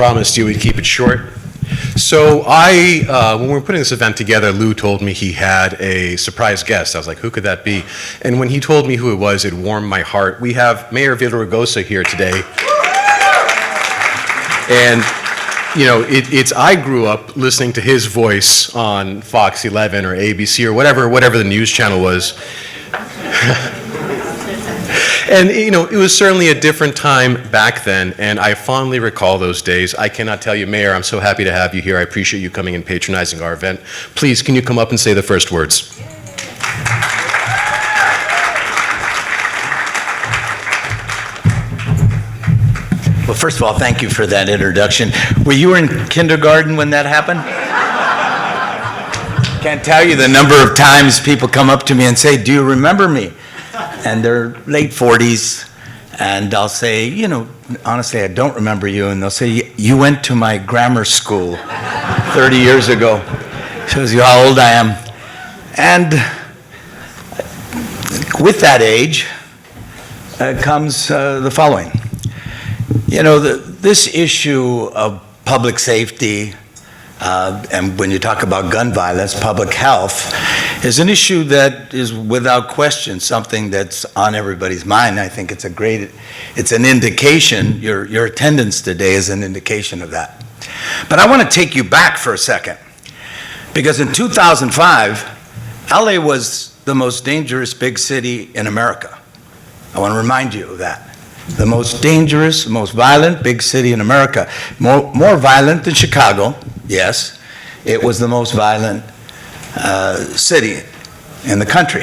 promised you we'd keep it short. So when we were putting this event together, Lou told me he had a surprise guest. I was like, who could that be? And when he told me who it was, it warmed my heart. We have Mayor Villaraigosa here today. And, you know, I grew up listening to his voice on Fox 11 or ABC or whatever the news channel was. And, you know, it was certainly a different time back then, and I fondly recall those days. I cannot tell you, Mayor, I'm so happy to have you here. I appreciate you coming and patronizing our event. Please, can you come up and say the first words? Well, first of all, thank you for that introduction. Were you in kindergarten when that happened? Can't tell you the number of times people come up to me and say, do you remember me? And they're late 40s, and I'll say, you know, honestly, I don't remember you. And they'll say, you went to my grammar school 30 years ago. Shows you how old I am. And with that age comes the following. You know, this issue of public safety, and when you talk about gun violence, public health, is an issue that is without question something that's on everybody's mind. I think it's an indication, your attendance today is an indication of that. But I want to take you back for a second, because in 2005, LA was the most dangerous big city in America. I want to remind you of that. The most dangerous, most violent big city in America. More violent than Chicago, yes. It was the most violent city in the country.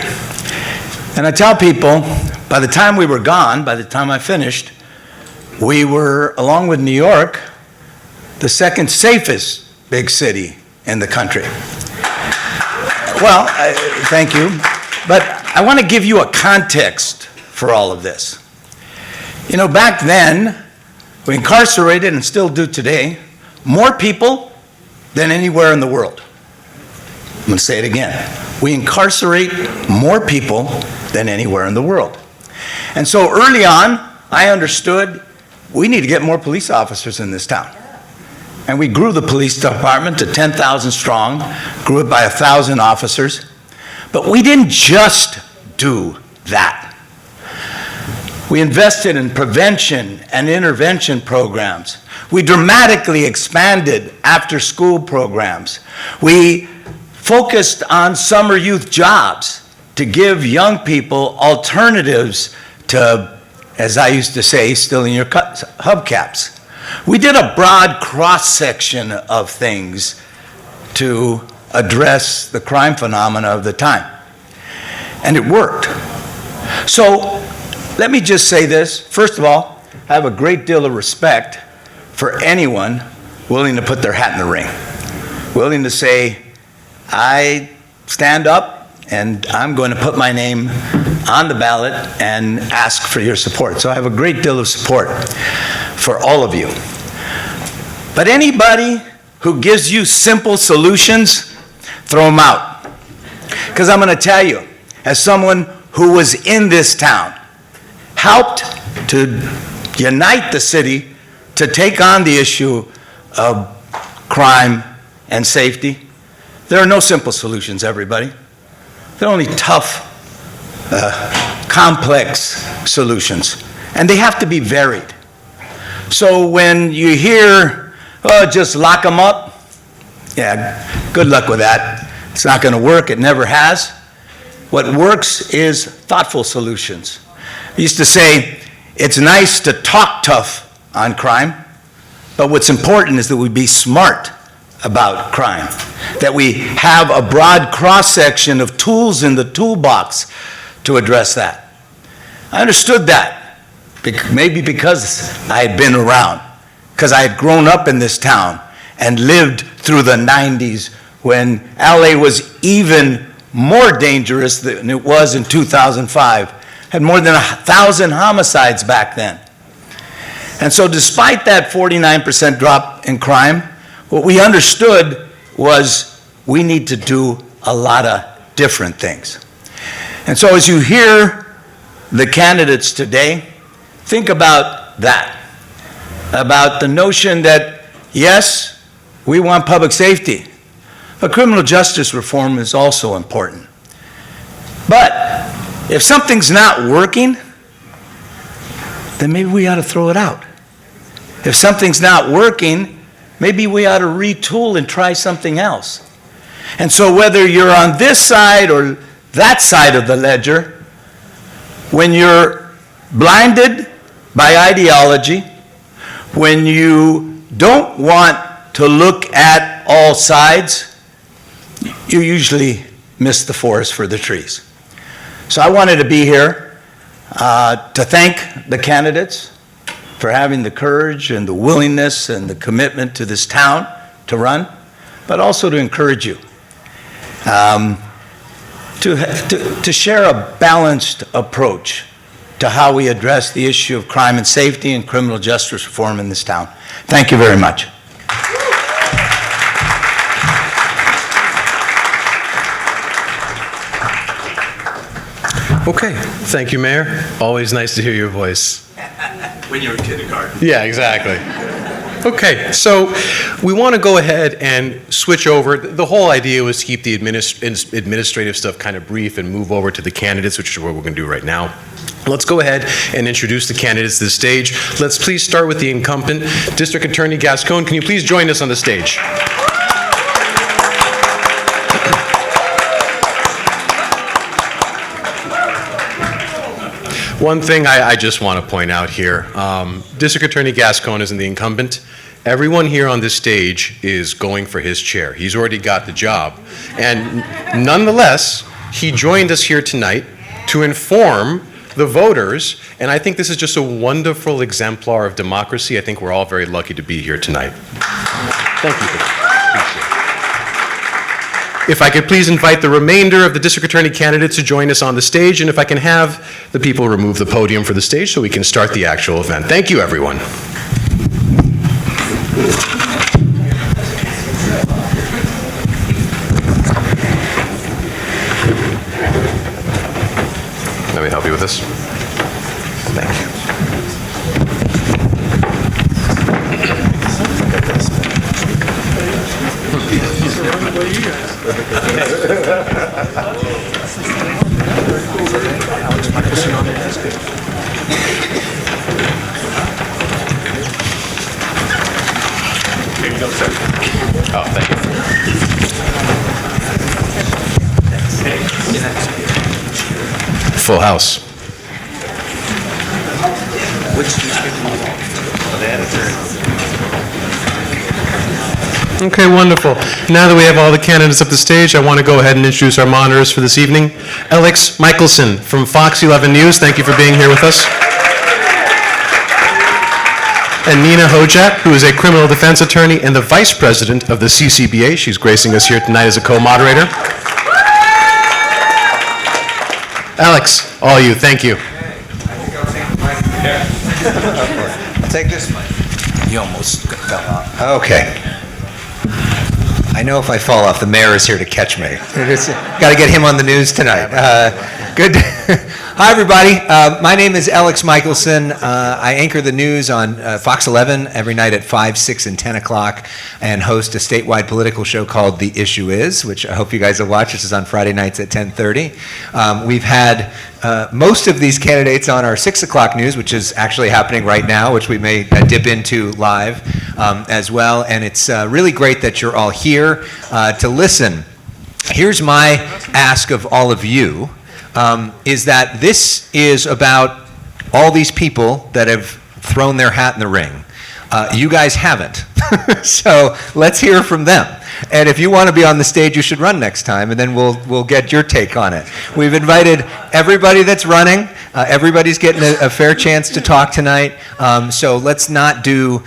And I tell people, by the time we were gone, by the time I finished, we were, along with New York, the second safest big city in the country. Well, thank you. But I want to give you a context for all of this. You know, back then, we incarcerated, and still do today, more people than anywhere in the world. I'm going to say it again. We incarcerate more people than anywhere in the world. And so early on, I understood we need to get more police officers in this town. And we grew the police department to 10,000 strong, grew it by 1,000 officers. But we didn't just do that. We invested in prevention and intervention programs. We dramatically expanded after-school programs. We focused on summer youth jobs to give young people alternatives to, as I used to say, still in your hubcaps. We did a broad cross-section of things to address the crime phenomena of the time. And it worked. So let me just say this. First of all, I have a great deal of respect for anyone willing to put their hat in the ring, willing to say, I stand up and I'm going to put my name on the ballot and ask for your support. So I have a great deal of support for all of you. But anybody who gives you simple solutions, throw them out. Because I'm going to tell you, as someone who was in this town, helped to unite the city to take on the issue of crime and safety, there are no simple solutions, everybody. There are only tough, complex solutions. And they have to be varied. So when you hear, oh, just lock them up, yeah, good luck with that. It's not going to work. It never has. What works is thoughtful solutions. I used to say, it's nice to talk tough on crime, but what's important is that we be smart about crime, that we have a broad cross-section of tools in the toolbox to address that. I understood that, maybe because I had been around, because I had grown up in this town and lived through the 90s when LA was even more dangerous than it was in 2005. Had more than 1,000 homicides back then. And so despite that 49% drop in crime, what we understood was we need to do a lot of different things. And so as you hear the candidates today, think about that, about the notion that Yes, we want public safety, but criminal justice reform is also important. But if something's not working, then maybe we ought to throw it out. If something's not working, maybe we ought to retool and try something else. And so whether you're on this side or that side of the ledger, when you're blinded by ideology, when you don't want to look at all sides, you usually miss the forest for the trees. So I wanted to be here to thank the candidates for having the courage and the willingness and the commitment to this town to run, but also to encourage you to share a balanced approach to how we address the issue of crime and safety and criminal justice reform in this town. Thank you very much. Okay, thank you, Mayor. Always nice to hear your voice. When you're in kindergarten. Yeah, exactly. Okay, so we want to go ahead and switch over. The whole idea was to keep the administrative stuff kind of brief and move over to the candidates, which is what we're going to do right now. Let's go ahead and introduce the candidates to the stage. Let's please start with the incumbent, District Attorney Gascon. Can you please join us on the stage? One thing I just want to point out here, District Attorney Gascon isn't the incumbent. Everyone here on this stage is going for his chair. He's already got the job. And nonetheless, he joined us here tonight to inform the voters, and I think this is just a wonderful exemplar of democracy. I think we're all very lucky to be here tonight. Thank you. If I could please invite the remainder of the district attorney candidates to join us on the stage, and if I can have the people remove the podium for the stage so we can start the actual event. Thank you, everyone. Let me help you with this. Thank you. Oh, thank you. Full house. Okay, wonderful. Now that we have all the candidates up the stage, I want to go ahead and introduce our monitors for this evening. Elex Michaelson from Fox 11 News, thank you for being here with us. And Nina Hojat, who is a criminal defense attorney and the vice president of the CCBA. She's gracing us here tonight as a co-moderator. Alex, all you, thank you. I'll take this mic. You almost fell off. Okay. I know if I fall off, the mayor is here to catch me. Got to get him on the news tonight. Good. Hi, everybody. My name is Elex Michaelson. I anchor the news on Fox 11 every night at 5, 6, and 10 o'clock and host a statewide political show called The Issue Is, which I hope you guys will watch. This is on Friday nights at 10:30. We've had most of these candidates on our 6 o'clock news, which is actually happening right now, which we may dip into live as well. And it's really great that you're all here to listen. Here's my ask of all of you, is that this is about all these people that have thrown their hat in the ring. You guys haven't. So let's hear from them. And if you want to be on the stage, you should run next time, and then we'll get your take on it. We've invited everybody that's running. Everybody's getting a fair chance to talk tonight. So let's not do,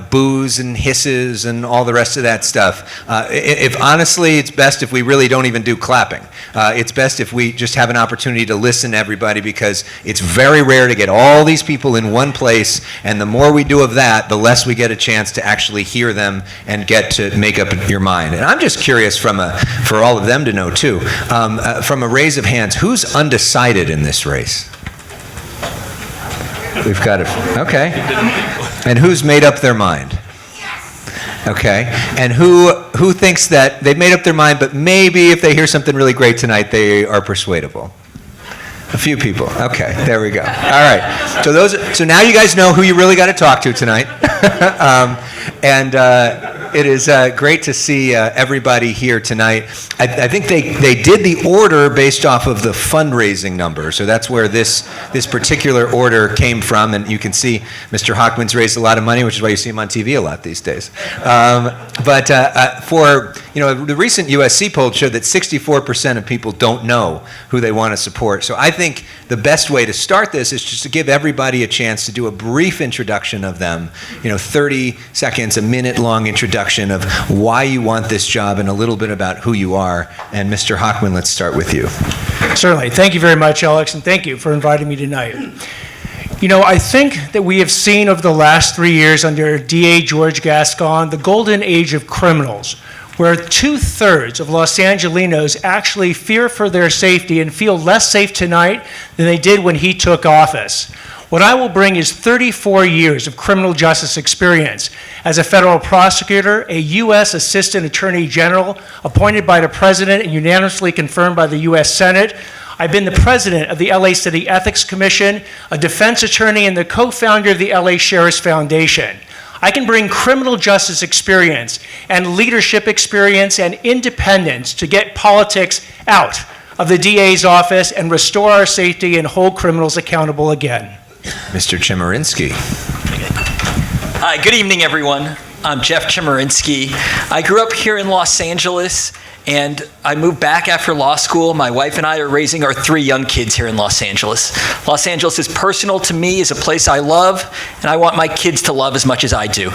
boos and hisses and all the rest of that stuff. If honestly, it's best if we really don't even do clapping. It's best if we just have an opportunity to listen to everybody, because it's very rare to get all these people in one place, and the more we do of that, the less we get a chance to actually hear them and get to make up your mind. And I'm just curious for all of them to know too, from a raise of hands, who's undecided in this race? We've got it. Okay. And who's made up their mind? Okay. And who thinks that they've made up their mind, but maybe if they hear something really great tonight, they are persuadable? A few people. Okay, there we go. All right. So now you guys know who you really got to talk to tonight. It is great to see everybody here tonight. I think they did the order based off of the fundraising number. So that's where this particular order came from. And you can see Mr. Hockman's raised a lot of money, which is why you see him on TV a lot these days. For the recent USC poll showed that 64% of people don't know who they want to support. So I think the best way to start this is just to give everybody a chance to do a brief introduction of them, 30 seconds, a minute-long introduction of why you want this job and a little bit about who you are. And Mr. Hockman, let's start with you. Certainly. Thank you very much, Elex, and thank you for inviting me tonight. I think that we have seen over the last 3 years under DA George Gascon the golden age of criminals, where 2/3 of Los Angelenos actually fear for their safety and feel less safe tonight than they did when he took office. What I will bring is 34 years of criminal justice experience as a federal prosecutor, a U.S. Assistant Attorney General appointed by the President and unanimously confirmed by the U.S. Senate. I've been the president of the LA City Ethics Commission, a defense attorney, and the co-founder of the LA Sheriff's Foundation. I can bring criminal justice experience and leadership experience and independence to get politics out of the DA's office and restore our safety and hold criminals accountable again. Mr. Chemerinsky. Hi, good evening, everyone. I'm Jeff Chemerinsky. I grew up here in Los Angeles, and I moved back after law school. My wife and I are raising our 3 young kids here in Los Angeles. Los Angeles is personal to me, is a place I love, and I want my kids to love as much as I do.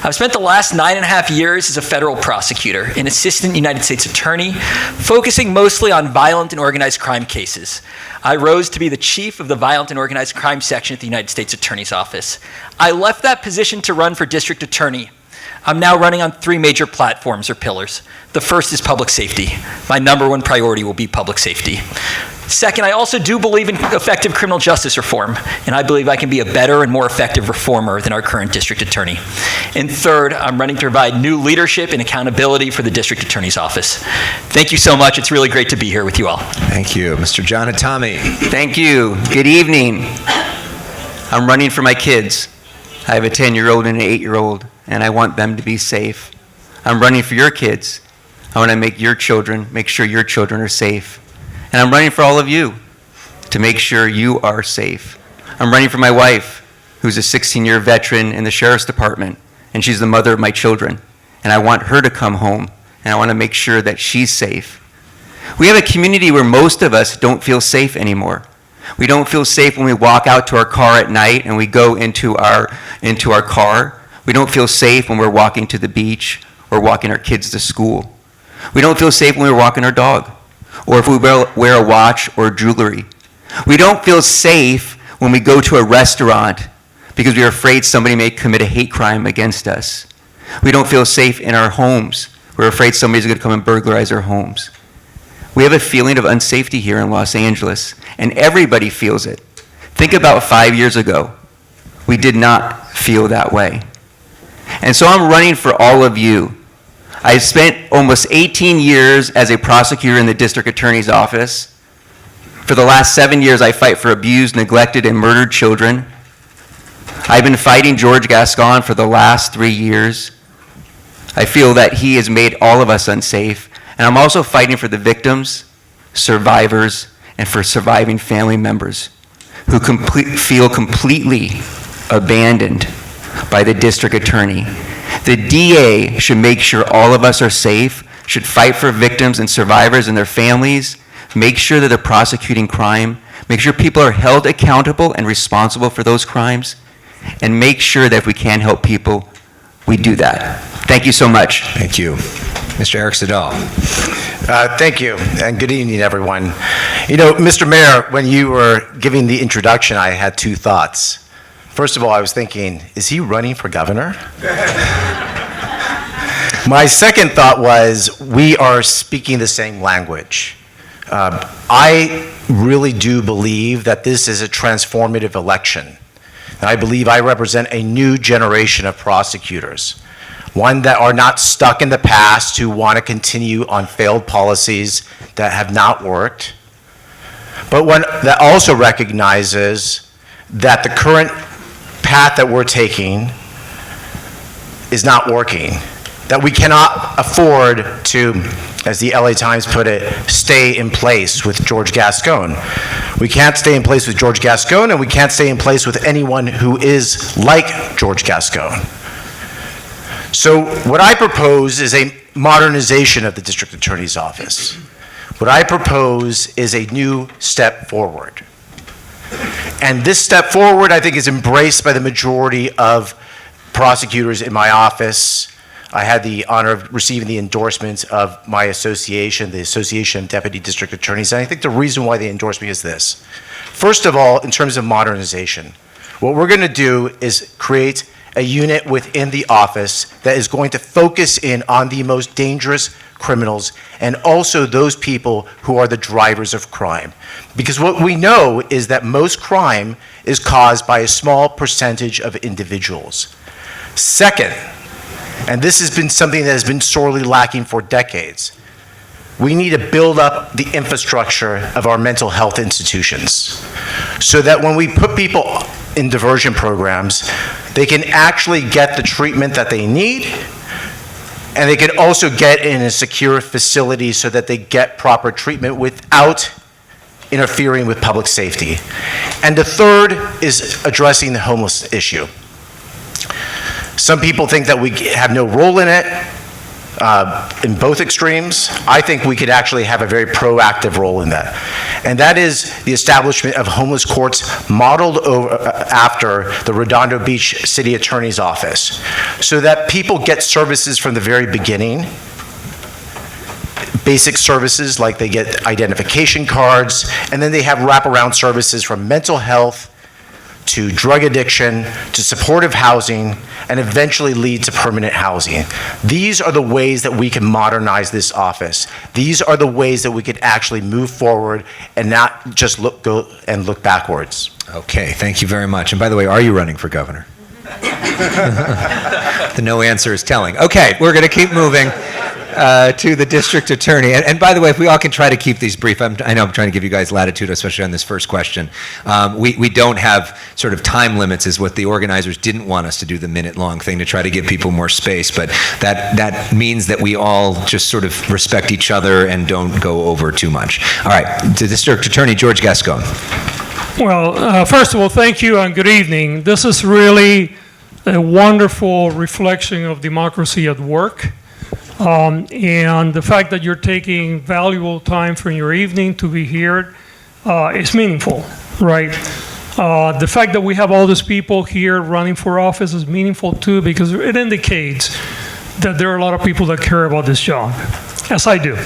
I've spent the last 9.5 years as a federal prosecutor, an assistant United States attorney, focusing mostly on violent and organized crime cases. I rose to be the chief of the Violent and Organized Crime section at the United States Attorney's Office. I left that position to run for district attorney. I'm now running on 3 major platforms or pillars. The first is public safety. My #1 priority will be public safety. Second, I also do believe in effective criminal justice reform, and I believe I can be a better and more effective reformer than our current district attorney. And third, I'm running to provide new leadership and accountability for the district attorney's office. Thank you so much. It's really great to be here with you all. Thank you. Mr. John Atami. Thank you. Good evening. I'm running for my kids. I have a 10-year-old and an 8-year-old, and I want them to be safe. I'm running for your kids. I want to make sure your children are safe. And I'm running for all of you to make sure you are safe. I'm running for my wife, who's a 16-year veteran in the Sheriff's Department, and she's the mother of my children. And I want her to come home, and I want to make sure that she's safe. We have a community where most of us don't feel safe anymore. We don't feel safe when we walk out to our car at night and we go into our car. We don't feel safe when we're walking to the beach or walking our kids to school. We don't feel safe when we're walking our dog or if we wear a watch or jewelry. We don't feel safe when we go to a restaurant because we're afraid somebody may commit a hate crime against us. We don't feel safe in our homes. We're afraid somebody's going to come and burglarize our homes. We have a feeling of unsafety here in Los Angeles, and everybody feels it. Think about 5 years ago. We did not feel that way. And so I'm running for all of you. I spent almost 18 years as a prosecutor in the district attorney's office. For the last 7 years, I fight for abused, neglected, and murdered children. I've been fighting George Gascon for the last 3 years. I feel that he has made all of us unsafe. And I'm also fighting for the victims, survivors, and for surviving family members who feel completely abandoned by the district attorney. The DA should make sure all of us are safe, should fight for victims and survivors and their families, make sure that they're prosecuting crime, make sure people are held accountable and responsible for those crimes, and make sure that if we can help people, we do that. Thank you so much. Thank you. Mr. Eric Sedal. Thank you, and good evening, everyone. Mr. Mayor, when you were giving the introduction, I had 2 thoughts. First of all, I was thinking, is he running for governor? My second thought was, we are speaking the same language. I really do believe that this is a transformative election. And I believe I represent a new generation of prosecutors. one, that are not stuck in the past, who want to continue on failed policies that have not worked, but one that also recognizes that the current path that we're taking is not working, that we cannot afford to, as the LA Times put it, stay in place with George Gascon. We can't stay in place with George Gascon, and we can't stay in place with anyone who is like George Gascon. So what I propose is a modernization of the District Attorney's Office. What I propose is a new step forward. And this step forward, I think, is embraced by the majority of prosecutors in my office. I had the honor of receiving the endorsement of my association, the Association of Deputy District Attorneys, and I think the reason why they endorse me is this. First of all, in terms of modernization, what we're going to do is create a unit within the office that is going to focus in on the most dangerous criminals and also those people who are the drivers of crime. Because what we know is that most crime is caused by a small percentage of individuals. Second, and this has been something that has been sorely lacking for decades, we need to build up the infrastructure of our mental health institutions so that when we put people in diversion programs, they can actually get the treatment that they need, and they can also get in a secure facility so that they get proper treatment without interfering with public safety. And the third is addressing the homeless issue. Some people think that we have no role in it, in both extremes. I think we could actually have a very proactive role in that. And that is the establishment of homeless courts modeled after the Redondo Beach City Attorney's Office, so that people get services from the very beginning. Basic services like they get identification cards, and then they have wraparound services from mental health to drug addiction, to supportive housing, and eventually lead to permanent housing. These are the ways that we can modernize this office. These are the ways that we could actually move forward and not just look backwards. Okay, thank you very much. And by the way, are you running for governor? The no answer is telling. Okay, we're going to keep moving to the district attorney. And by the way, if we all can try to keep these brief, I know I'm trying to give you guys latitude, especially on this first question. We don't have sort of time limits, is what the organizers didn't want us to do, the minute-long thing, to try to give people more space. But that means that we all just sort of respect each other and don't go over too much. All right, to district attorney George Gascon. Well, first of all, thank you and good evening. This is really a wonderful reflection of democracy at work. And the fact that you're taking valuable time from your evening to be here is meaningful, right? The fact that we have all these people here running for office is meaningful too, because it indicates that there are a lot of people that care about this job, as I do.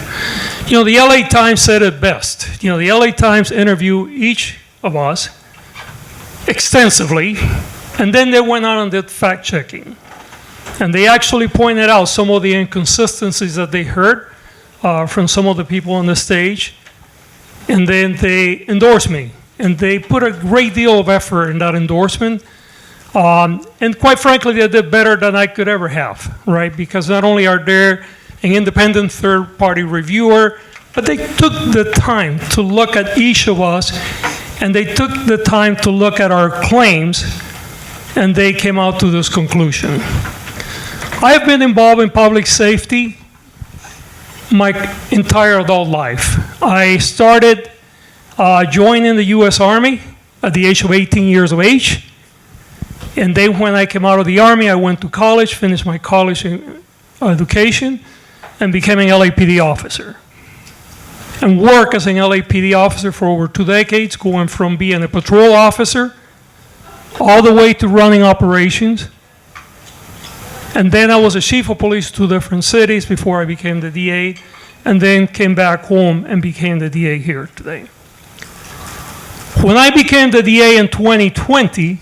You know, the LA Times said it best. You know, the LA Times interviewed each of us extensively, and then they went out and did fact-checking. And they actually pointed out some of the inconsistencies that they heard from some of the people on the stage. And then they endorsed me. And they put a great deal of effort in that endorsement. And quite frankly, they did better than I could ever have, right? Because not only are they an independent third-party reviewer, but they took the time to look at each of us, and they took the time to look at our claims, and they came out to this conclusion. I have been involved in public safety my entire adult life. I started joining the U.S. Army at the age of 18 years of age. And then when I came out of the Army, I went to college, finished my college education, and became an LAPD officer. And worked as an LAPD officer for over 2 decades, going from being a patrol officer all the way to running operations. And then I was a chief of police in 2 different cities before I became the DA, and then came back home and became the DA here today. When I became the DA in 2020,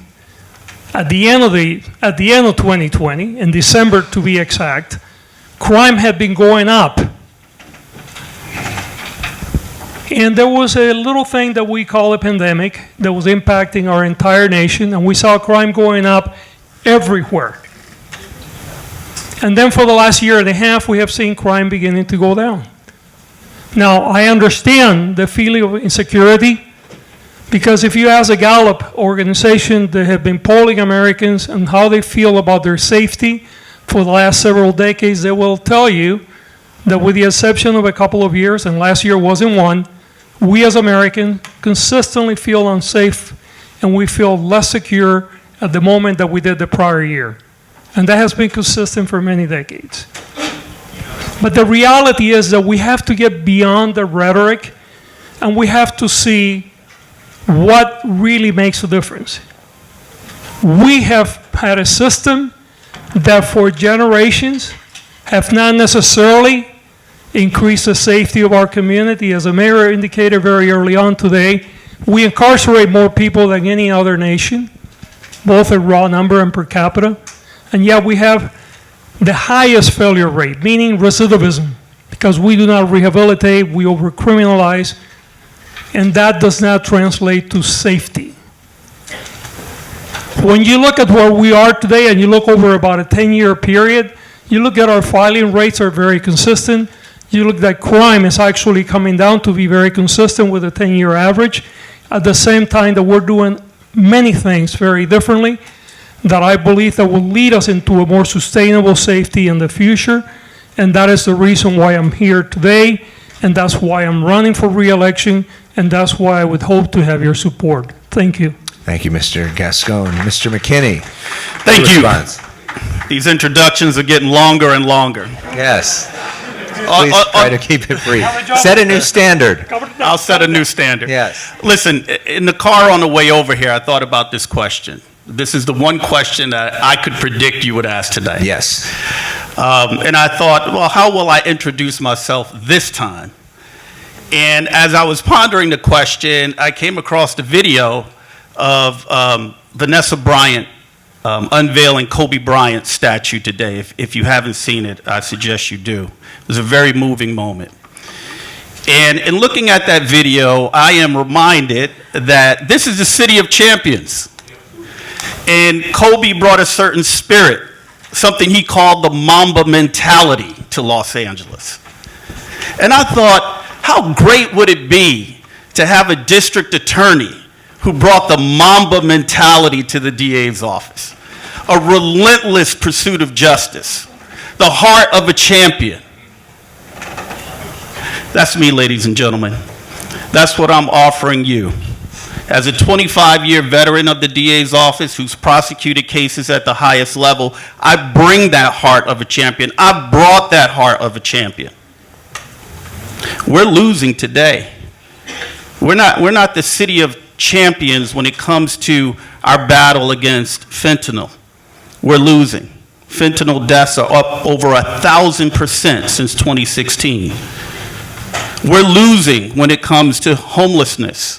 at the end of 2020, in December to be exact, crime had been going up. And there was a little thing that we call a pandemic that was impacting our entire nation, and we saw crime going up everywhere. And then for the last year and a half, we have seen crime beginning to go down. Now, I understand the feeling of insecurity, because if you ask a Gallup organization that have been polling Americans and how they feel about their safety for the last several decades, they will tell you that with the exception of a couple of years, and last year wasn't one, we as Americans consistently feel unsafe and we feel less secure at the moment that we did the prior year. And that has been consistent for many decades. But the reality is that we have to get beyond the rhetoric and we have to see what really makes a difference. We have had a system that for generations have not necessarily increased the safety of our community. As the mayor indicated very early on today, we incarcerate more people than any other nation, both in raw number and per capita, and yet we have the highest failure rate, meaning recidivism, because we do not rehabilitate, we over-criminalize, and that does not translate to safety. When you look at where we are today and you look over about a 10-year period, you look at our filing rates are very consistent. You look at crime is actually coming down to be very consistent with the 10-year average. At the same time that we're doing many things very differently that I believe that will lead us into a more sustainable safety in the future. And that is the reason why I'm here today. And that's why I'm running for re-election. And that's why I would hope to have your support. Thank you. Thank you, Mr. Gascon. Mr. McKinney. Thank you. Response. These introductions are getting longer and longer. Yes. Please try to keep it brief. Set a new standard. I'll set a new standard. Yes. Listen, in the car on the way over here, I thought about this question. This is the one question that I could predict you would ask today. Yes. And I thought, well, how will I introduce myself this time? And as I was pondering the question, I came across the video of Vanessa Bryant unveiling Kobe Bryant's statue today. If you haven't seen it, I suggest you do. It was a very moving moment. And in looking at that video, I am reminded that this is the city of champions. And Kobe brought a certain spirit, something he called the Mamba mentality to Los Angeles. And I thought, how great would it be to have a district attorney who brought the Mamba mentality to the DA's office? A relentless pursuit of justice, the heart of a champion. That's me, ladies and gentlemen. That's what I'm offering you. As a 25-year veteran of the DA's office who's prosecuted cases at the highest level, I bring that heart of a champion. I brought that heart of a champion. We're losing today. We're not the city of champions when it comes to our battle against fentanyl. We're losing. Fentanyl deaths are up over 1,000% since 2016. We're losing when it comes to homelessness.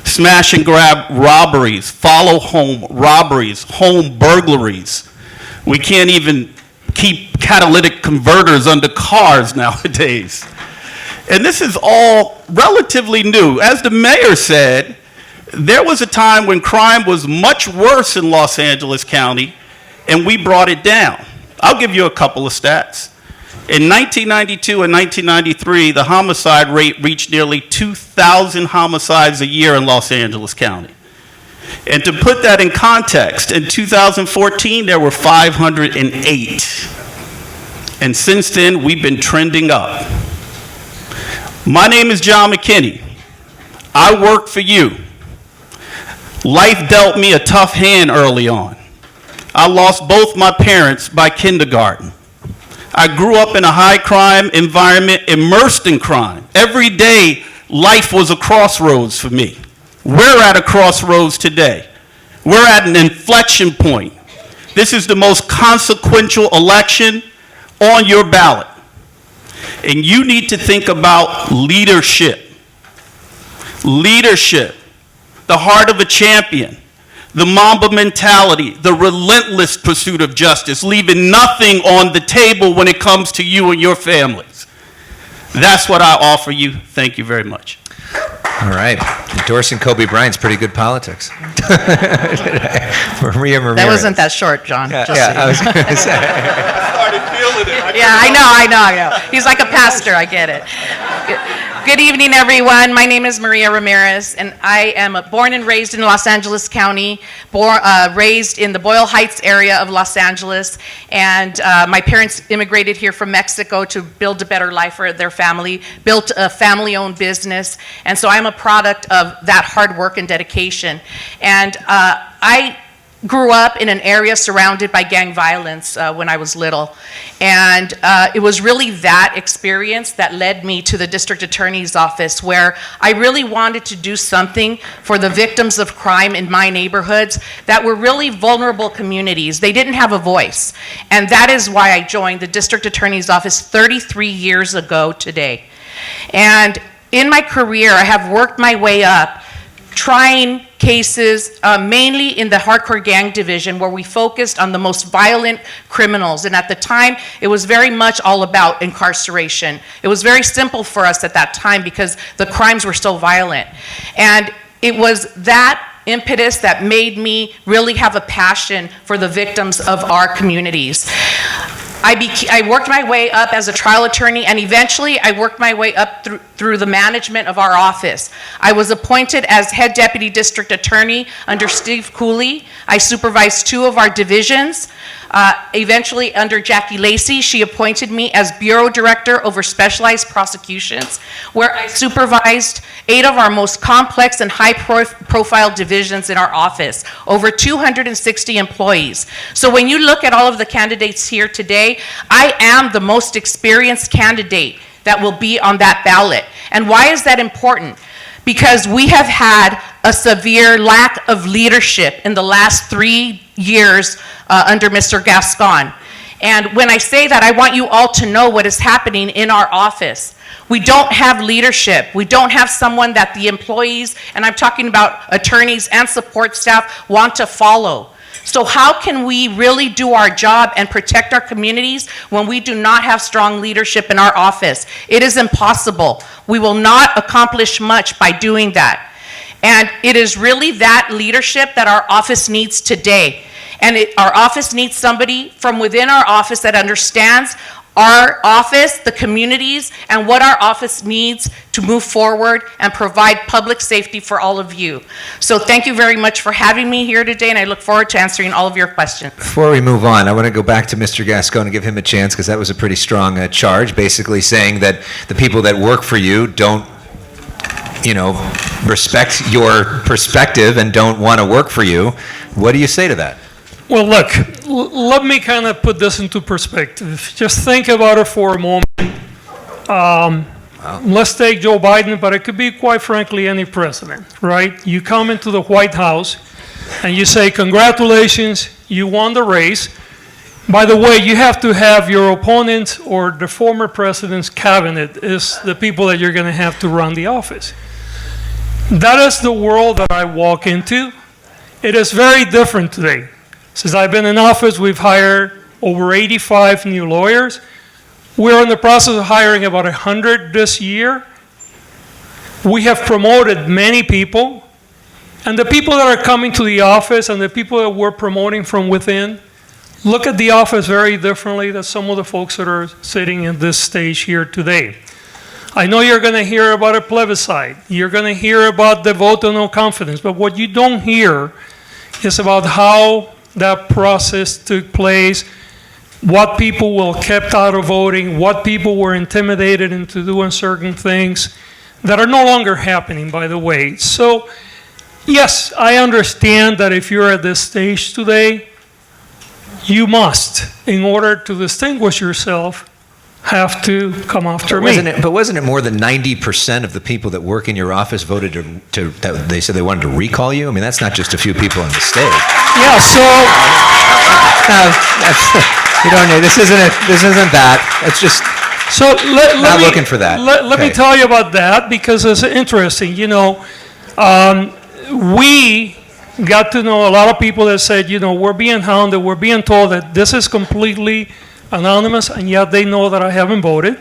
Smash and grab robberies, follow home robberies, home burglaries. We can't even keep catalytic converters under cars nowadays. And this is all relatively new. As the mayor said, there was a time when crime was much worse in Los Angeles County, and we brought it down. I'll give you a couple of stats. In 1992 and 1993, the homicide rate reached nearly 2,000 homicides a year in Los Angeles County. And to put that in context, in 2014, there were 508. And since then, we've been trending up. My name is John McKinney. I work for you. Life dealt me a tough hand early on. I lost both my parents by kindergarten. I grew up in a high crime environment, immersed in crime. Every day, life was a crossroads for me. We're at a crossroads today. We're at an inflection point. This is the most consequential election on your ballot. And you need to think about leadership. Leadership, the heart of a champion. The Mamba mentality, the relentless pursuit of justice, leaving nothing on the table when it comes to you and your families. That's what I offer you. Thank you very much. All right. Endorsing Kobe Bryant's pretty good politics. Maria Ramirez. That wasn't that short, John. Yeah, just so you I was know. going to say. I know. He's like a pastor, I get it. Good evening, everyone. My name is Maria Ramirez, and I am born and raised in Los Angeles County, raised in the Boyle Heights area of Los Angeles, and my parents immigrated here from Mexico to build a better life for their family, built a family-owned business, and so I'm a product of that hard work and dedication. And I grew up in an area surrounded by gang violence when I was little. And it was really that experience that led me to the district attorney's office, where I really wanted to do something for the victims of crime in my neighborhoods that were really vulnerable communities. They didn't have a voice. And that is why I joined the district attorney's office 33 years ago today. And in my career, I have worked my way up, trying cases mainly in the hardcore gang division, where we focused on the most violent criminals. And at the time, it was very much all about incarceration. It was very simple for us at that time because the crimes were so violent. And it was that impetus that made me really have a passion for the victims of our communities. I worked my way up as a trial attorney, and eventually I worked my way up through the management of our office. I was appointed as head deputy district attorney under Steve Cooley. I supervised 2 of our divisions. Eventually, under Jackie Lacey, she appointed me as bureau director over specialized prosecutions, where I supervised 8 of our most complex and high-profile divisions in our office, over 260 employees. So when you look at all of the candidates here today, I am the most experienced candidate that will be on that ballot. And why is that important? Because we have had a severe lack of leadership in the last 3 years under Mr. Gascon. And when I say that, I want you all to know what is happening in our office. We don't have leadership. We don't have someone that the employees, and I'm talking about attorneys and support staff, want to follow. So how can we really do our job and protect our communities when we do not have strong leadership in our office? It is impossible. We will not accomplish much by doing that. And it is really that leadership that our office needs today. And our office needs somebody from within our office that understands our office, the communities, and what our office needs to move forward and provide public safety for all of you. So thank you very much for having me here today, and I look forward to answering all of your questions. Before we move on, I want to go back to Mr. Gascon and give him a chance, because that was a pretty strong charge, basically saying that the people that work for you don't, respect your perspective and don't want to work for you. What do you say to that? Well, look, let me kind of put this into perspective. Just think about it for a moment. Let's take Joe Biden, but it could be, quite frankly, any president, right? You come into the White House and you say, congratulations, you won the race. By the way, you have to have your opponent or the former president's cabinet is the people that you're going to have to run the office. That is the world that I walk into. It is very different today. Since I've been in office, we've hired over 85 new lawyers. We're in the process of hiring about 100 this year. We have promoted many people. And the people that are coming to the office and the people that we're promoting from within look at the office very differently than some of the folks that are sitting in this stage here today. I know you're going to hear about a plebiscite. You're going to hear about the vote of no confidence. But what you don't hear is about how that process took place, what people were kept out of voting, what people were intimidated into doing certain things that are no longer happening, by the way. So, yes, I understand that if you're at this stage today, you must, in order to distinguish yourself, have to come after me. But wasn't it more than 90% of the people that work in your office voted that they said they wanted to recall you? I mean, that's not just a few people on the stage. Yeah, so you don't know. This isn't that. It's just not looking for that. Let me tell you about that, because it's interesting. We got to know a lot of people that said, we're being hounded, we're being told that this is completely anonymous, and yet they know that I haven't voted.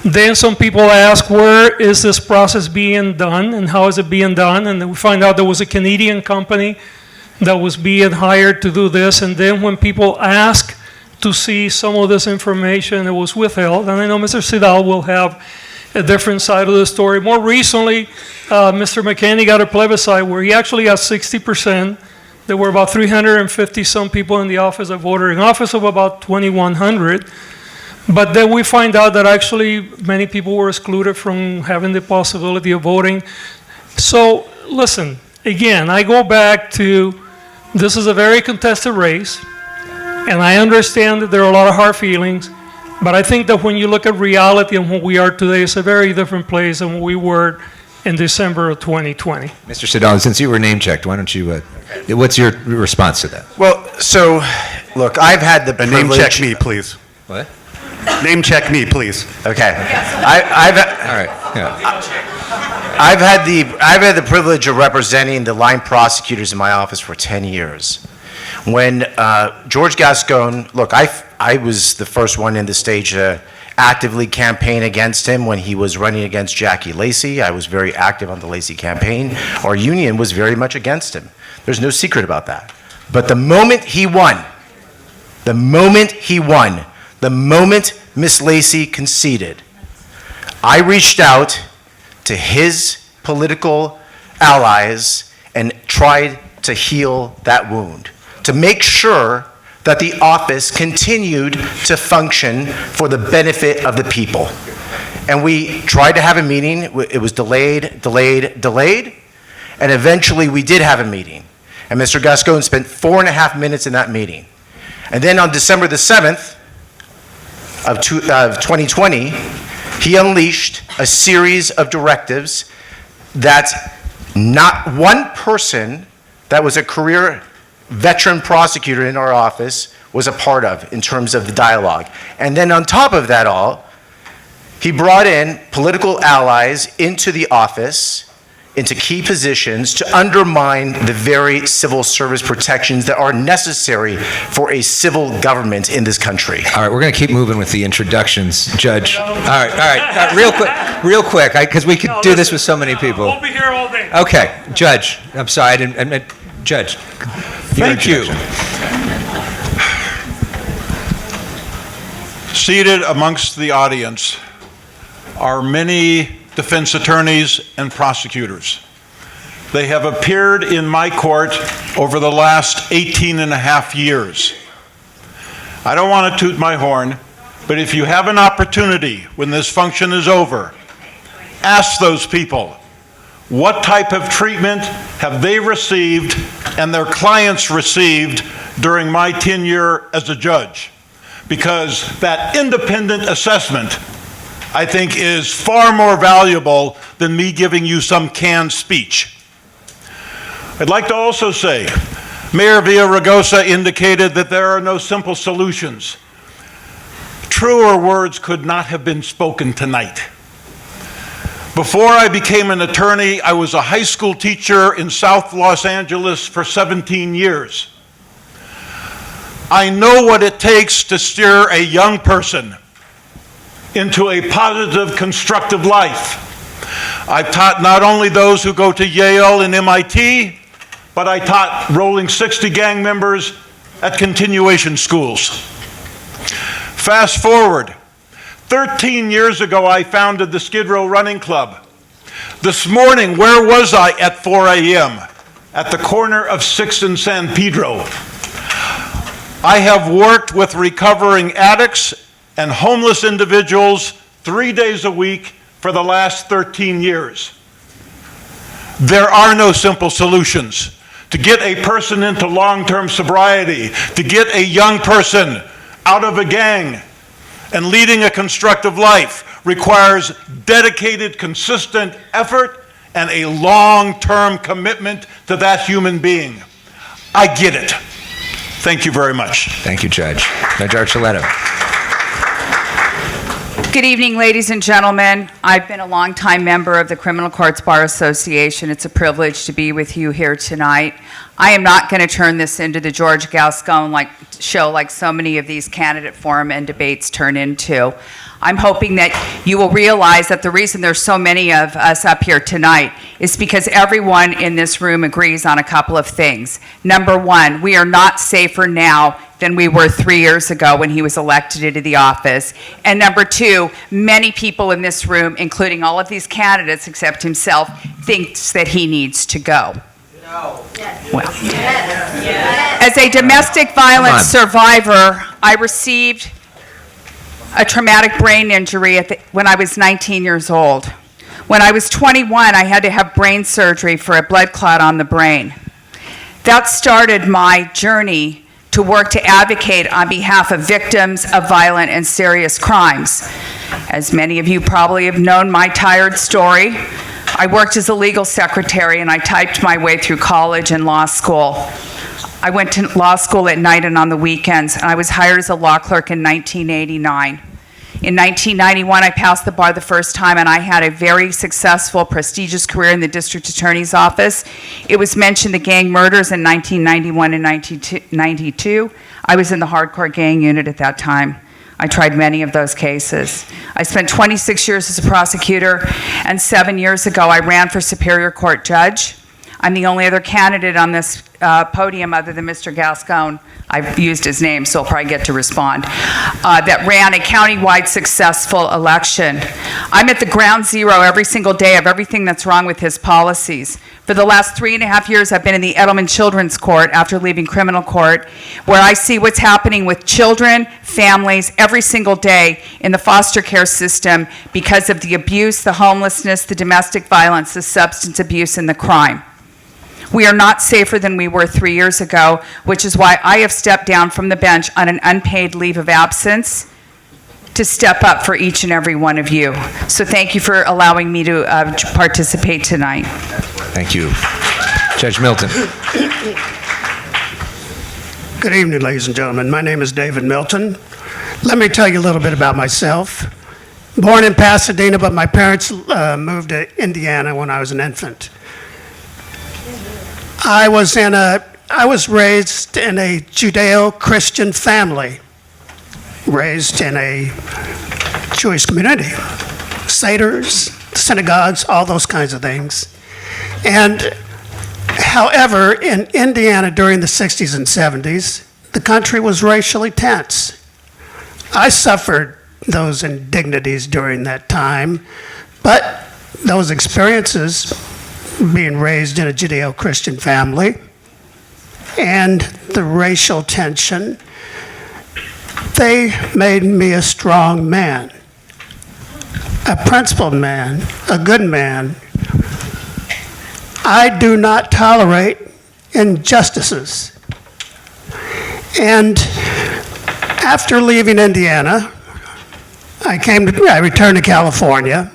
Then some people ask, where is this process being done and how is it being done? And then we find out there was a Canadian company that was being hired to do this. And then when people ask to see some of this information that was withheld. And I know Mr. Sidal will have a different side of the story. More recently, Mr. McKinney got a plebiscite where he actually got 60%. There were about 350 some people in the office that voted, an office of about 2,100. But then we find out that actually many people were excluded from having the possibility of voting. So listen, again, I go back to this is a very contested race, and I understand that there are a lot of hard feelings, but I think that when you look at reality and what we are today, it's a very different place than what we were in December of 2020. Mr. Sedano, since you were name checked, why don't you, what's your response to that? Well, so, look, I've had the Name privilege... check me, please. What? Name check me, please. Okay. All right, yeah. I've had the privilege of representing the line prosecutors in my office for 10 years. When George Gascon, look, I was the first one in the stage to actively campaign against him when he was running against Jackie Lacey. I was very active on the Lacey campaign. Our union was very much against him. There's no secret about that. But the moment he won, the moment Miss Lacey conceded, I reached out to his political allies and tried to heal that wound, to make sure that the office continued to function for the benefit of the people. And we tried to have a meeting. It was delayed, and eventually we did have a meeting. And Mr. Gascon spent 4.5 minutes in that meeting. And then on December the 7th of 2020, he unleashed a series of directives that not one person that was a career veteran prosecutor in our office was a part of in terms of the dialogue. And then on top of that all, he brought in political allies into the office, into key positions to undermine the very civil service protections that are necessary for a civil government in this country. All right, we're going to keep moving with the introductions, Judge. All right, real quick, because we could do this with so many people. We'll be here all day. Okay, Judge, I'm sorry, I didn't, Judge. Thank you. Seated amongst the audience are many defense attorneys and prosecutors. They have appeared in my court over the last 18 and a half years. I don't want to toot my horn, but if you have an opportunity when this function is over, ask those people, what type of treatment have they received and their clients received during my tenure as a judge? Because that independent assessment, I think, is far more valuable than me giving you some canned speech. I'd like to also say, Mayor Villaraigosa indicated that there are no simple solutions. Truer words could not have been spoken tonight. Before I became an attorney, I was a high school teacher in South Los Angeles for 17 years. I know what it takes to steer a young person into a positive, constructive life. I've taught not only those who go to Yale and MIT, but I taught rolling 60 gang members at continuation schools. Fast forward, 13 years ago, I founded the Skid Row Running Club. This morning, where was I at 4 a.m.? At the corner of 6th and San Pedro. I have worked with recovering addicts and homeless individuals 3 days a week for the last 13 years. There are no simple solutions. To get a person into long-term sobriety, to get a young person out of a gang and leading a constructive life requires dedicated, consistent effort and a long-term commitment to that human being. I get it. Thank you very much. Thank you, Judge. Judge Archuleta. Good evening, ladies and gentlemen. I've been a longtime member of the Criminal Courts Bar Association. It's a privilege to be with you here tonight. I am not going to turn this into the George Gascon show like so many of these candidate forum and debates turn into. I'm hoping that you will realize that the reason there's so many of us up here tonight is because everyone in this room agrees on a couple of things. Number one, we are not safer now than we were 3 years ago when he was elected into the office. And number two, many people in this room, including all of these candidates except himself, thinks that he needs to go. No. Well, as a domestic violence survivor, I received a traumatic brain injury when I was 19 years old. When I was 21, I had to have brain surgery for a blood clot on the brain. That started my journey to work to advocate on behalf of victims of violent and serious crimes. As many of you probably have known my tired story, I worked as a legal secretary and I typed my way through college and law school. I went to law school at night and on the weekends, and I was hired as a law clerk in 1989. In 1991, I passed the bar the first time, and I had a very successful, prestigious career in the district attorney's office. It was mentioned the gang murders in 1991 and 1992. I was in the hardcore gang unit at that time. I tried many of those cases. I spent 26 years as a prosecutor, and 7 years ago, I ran for Superior Court judge. I'm the only other candidate on this podium other than Mr. Gascon, I've used his name, so he'll probably get to respond, that ran a countywide successful election. I'm at the ground zero every single day of everything that's wrong with his policies. For the last 3.5 years, I've been in the Edelman Children's Court after leaving criminal court, where I see what's happening with children, families, every single day in the foster care system because of the abuse, the homelessness, the domestic violence, the substance abuse, and the crime. We are not safer than we were 3 years ago, which is why I have stepped down from the bench on an unpaid leave of absence to step up for each and every one of you. So thank you for allowing me to participate tonight. Thank you. Judge Milton. Good evening, ladies and gentlemen. My name is David Milton. Let me tell you a little bit about myself. Born in Pasadena, but my parents moved to Indiana when I was an infant. I was raised in a Judeo-Christian family, raised in a Jewish community, seders, synagogues, all those kinds of things. And however, in Indiana during the 60s and 70s, the country was racially tense. I suffered those indignities during that time, but those experiences, being raised in a Judeo-Christian family, and the racial tension, they made me a strong man, a principled man, a good man. I do not tolerate injustices. And after leaving Indiana, I returned to California.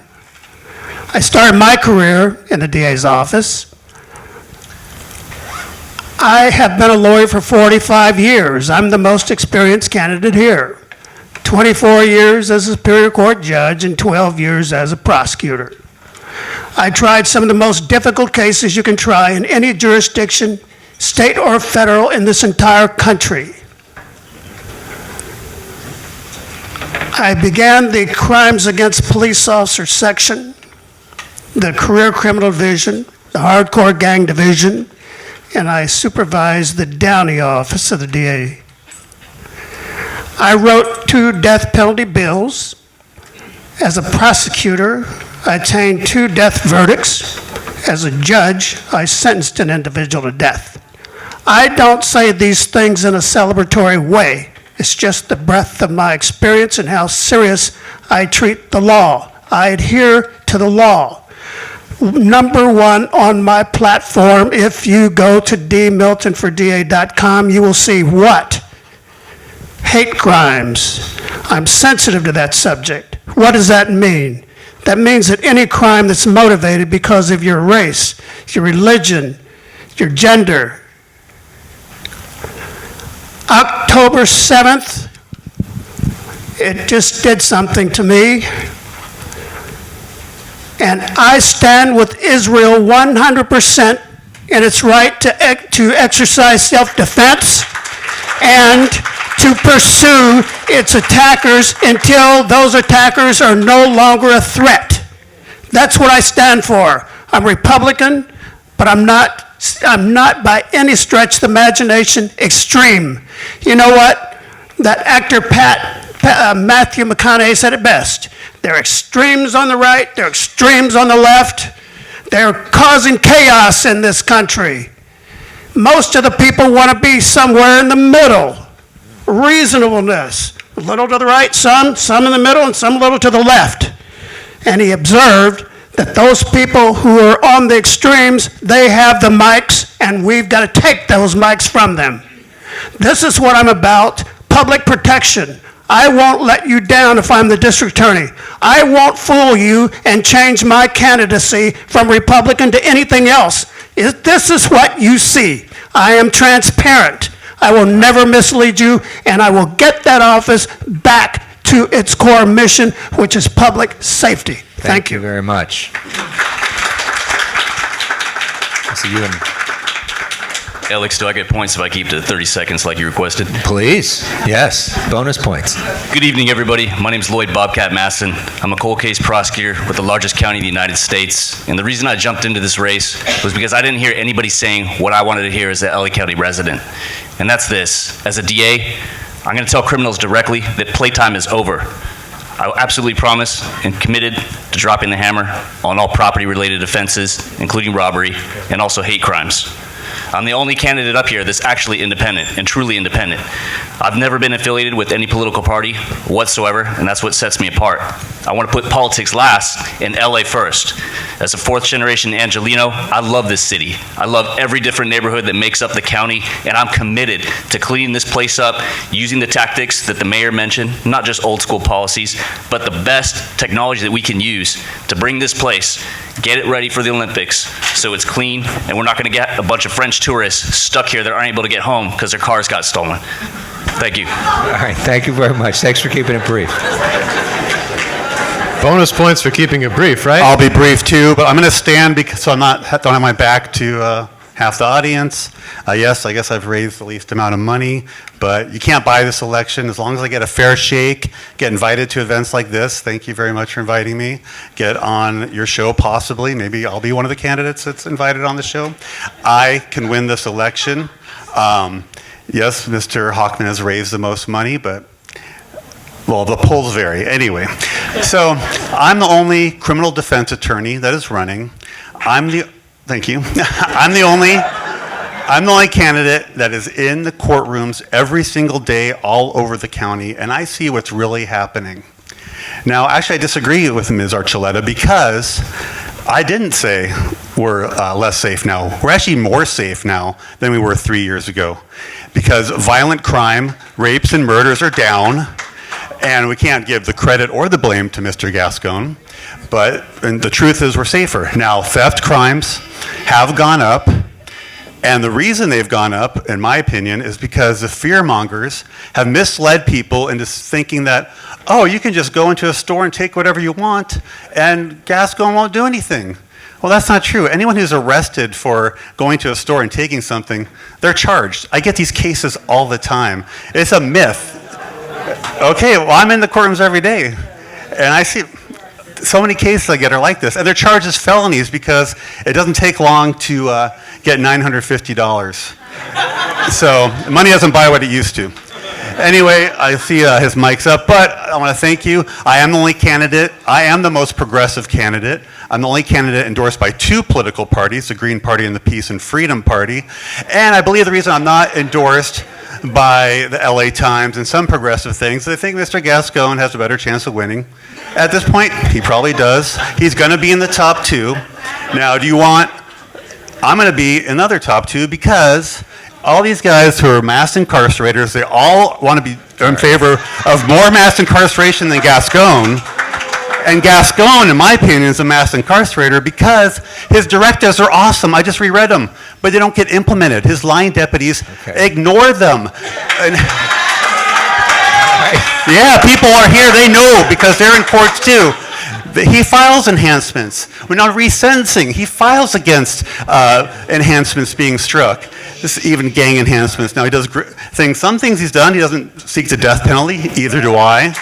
I started my career in the DA's office. I have been a lawyer for 45 years. I'm the most experienced candidate here. 24 years as a Superior Court judge and 12 years as a prosecutor. I tried some of the most difficult cases you can try in any jurisdiction, state or federal, in this entire country. I began the Crimes Against Police Officers section, the Career Criminal Division, the Hardcore Gang Division, and I supervised the Downey office of the DA. I wrote 2 death penalty bills. As a prosecutor, I attained 2 death verdicts. As a judge, I sentenced an individual to death. I don't say these things in a celebratory way. It's just the breadth of my experience and how serious I treat the law. I adhere to the law. Number 1 on my platform, if you go to dmiltonforda.com, you will see what? Hate crimes. I'm sensitive to that subject. What does that mean? That means that any crime that's motivated because of your race, your religion, your gender. October 7th, it just did something to me. And I stand with Israel 100% in its right to exercise self-defense and to pursue its attackers until those attackers are no longer a threat. That's what I stand for. I'm Republican, but I'm not I'm not by any stretch of the imagination extreme. You know what? That actor Matthew McConaughey said it best. There are extremes on the right, there are extremes on the left. They're causing chaos in this country. Most of the people want to be somewhere in the middle. Reasonableness. A little to the right, some in the middle, and some a little to the left. And he observed that those people who are on the extremes, they have the mics, and we've got to take those mics from them. This is what I'm about, public protection. I won't let you down if I'm the district attorney. I won't fool you and change my candidacy from Republican to anything else. This is what you see. I am transparent. I will never mislead you, and I will get that office back to its core mission, which is public safety. Thank you very much. So you and Elex, do I get points if I keep to 30 seconds like you requested? please, yes, bonus points. Good evening, everybody. My name is Lloyd Bobcat Masson. I'm a cold case prosecutor with the largest county in the United States. And the reason I jumped into this race was because I didn't hear anybody saying what I wanted to hear as an LA County resident. And that's this. As a DA, I'm going to tell criminals directly that playtime is over. I absolutely promise and committed to dropping the hammer on all property-related offenses, including robbery and also hate crimes. I'm the only candidate up here that's actually independent and truly independent. I've never been affiliated with any political party whatsoever, and that's what sets me apart. I want to put politics last and LA first. As a fourth-generation Angelino, I love this city. I love every different neighborhood that makes up the county, and I'm committed to cleaning this place up using the tactics that the mayor mentioned, not just old-school policies, but the best technology that we can use to bring this place, get it ready for the Olympics so it's clean, and we're not going to get a bunch of French tourists stuck here that aren't able to get home because their cars got stolen. Thank you. All right, thank you very much. Thanks for keeping it brief. Bonus points for keeping it brief, right? I'll be brief too, but I'm going to stand because so don't have my back to half the audience. Yes, I guess I've raised the least amount of money, but you can't buy this election. As long as I get a fair shake, get invited to events like this, thank you very much for inviting me, get on your show possibly, maybe I'll be one of the candidates that's invited on the show. I can win this election. Yes, Mr. Hockman has raised the most money, but well, the polls vary. Anyway, so I'm the only criminal defense attorney that is running. Thank you. I'm the only candidate that is in the courtrooms every single day all over the county, and I see what's really happening. Now, actually, I disagree with Ms. Archuleta because I didn't say we're less safe now. We're actually more safe now than we were 3 years ago because violent crime, rapes and murders are down, and we can't give the credit or the blame to Mr. Gascon, and the truth is we're safer. Now, theft crimes have gone up, and the reason they've gone up, in my opinion, is because the fearmongers have misled people into thinking that, oh, you can just go into a store and take whatever you want, and Gascon won't do anything. Well, that's not true. Anyone who's arrested for going to a store and taking something, they're charged. I get these cases all the time. It's a myth. Okay, well, I'm in the courtrooms every day, and I see so many cases I get are like this, and they're charged as felonies because it doesn't take long to get $950. So money doesn't buy what it used to. Anyway, I see his mic's up, but I want to thank you. I am the only candidate. I am the most progressive candidate. I'm the only candidate endorsed by two political parties, the Green Party and the Peace and Freedom Party. And I believe the reason I'm not endorsed by the LA Times and some progressive things, I think Mr. Gascon has a better chance of winning. At this point, he probably does. He's going to be in the top two. Now, I'm going to be in the other top two because all these guys who are mass incarcerators, they all want to be in favor of more mass incarceration than Gascon. And Gascon, in my opinion, is a mass incarcerator because his directives are awesome. I just reread them, but they don't get implemented. His line deputies ignore them. Yeah, people are here, they know because they're in courts too. He files enhancements. We're not resentencing. He files against enhancements being struck. This even gang enhancements. Now he does things. Some things he's done. He doesn't seek the death penalty. Either do I.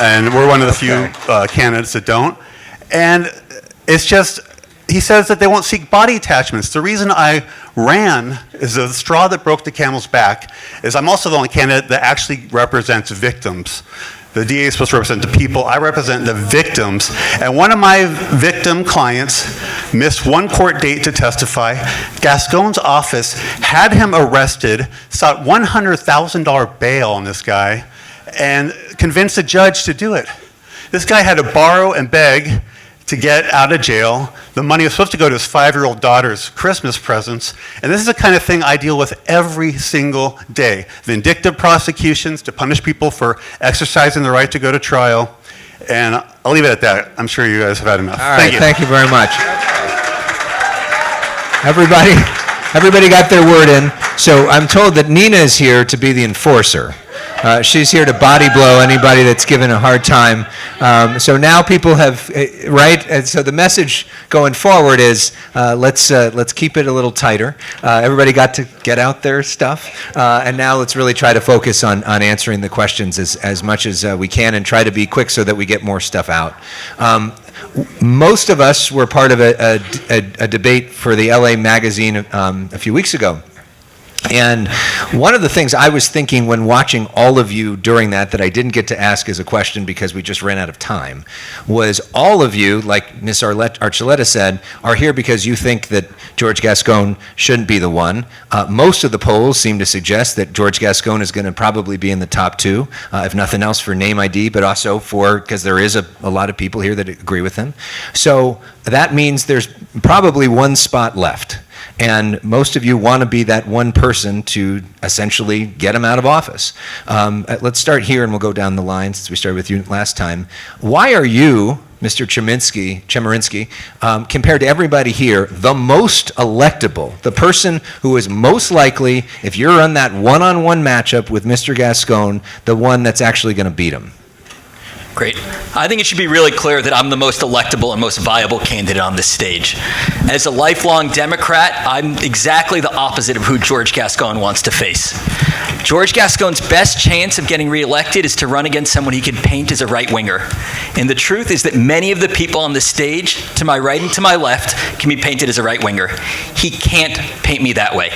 And we're one of the few candidates that don't. And it's just he says that they won't seek body attachments. The reason I ran is the straw that broke the camel's back is I'm also the only candidate that actually represents victims. The DA is supposed to represent the people. I represent the victims. And one of my victim clients missed one court date to testify. Gascon's office had him arrested, sought $100,000 bail on this guy, and convinced the judge to do it. This guy had to borrow and beg to get out of jail. The money was supposed to go to his 5-year-old daughter's Christmas presents. And this is the kind of thing I deal with every single day. Vindictive prosecutions to punish people for exercising the right to go to trial. And I'll leave it at that. I'm sure you guys have had enough. All right, thank you very much. Everybody got their word in. So I'm told that Nina is here to be the enforcer. She's here to body blow anybody that's given a hard time. So now people have, right? And so the message going forward is let's keep it a little tighter. Everybody got to get out their stuff. And now let's really try to focus on answering the questions as much as we can and try to be quick so that we get more stuff out. Most of us were part of a debate for the LA Magazine a few weeks ago. And one of the things I was thinking when watching all of you during that I didn't get to ask as a question because we just ran out of time, was all of you, like Ms. Archuleta said, are here because you think that George Gascon shouldn't be the one. Most of the polls seem to suggest that George Gascon is going to probably be in the top 2, if nothing else for name ID, but also because there is a lot of people here that agree with him. So that means there's probably one spot left. And most of you want to be that one person to essentially get him out of office. Let's start here and we'll go down the line since we started with you last time. Why are you, Mr. Chemerinsky, compared to everybody here, the most electable, the person who is most likely, if you're on that one-on-one matchup with Mr. Gascon, the one that's actually going to beat him? Great. I think it should be really clear that I'm the most electable and most viable candidate on this stage. As a lifelong Democrat, I'm exactly the opposite of who George Gascon wants to face. George Gascon's best chance of getting reelected is to run against someone he can paint as a right-winger. And the truth is that many of the people on the stage, to my right and to my left, can be painted as a right-winger. He can't paint me that way.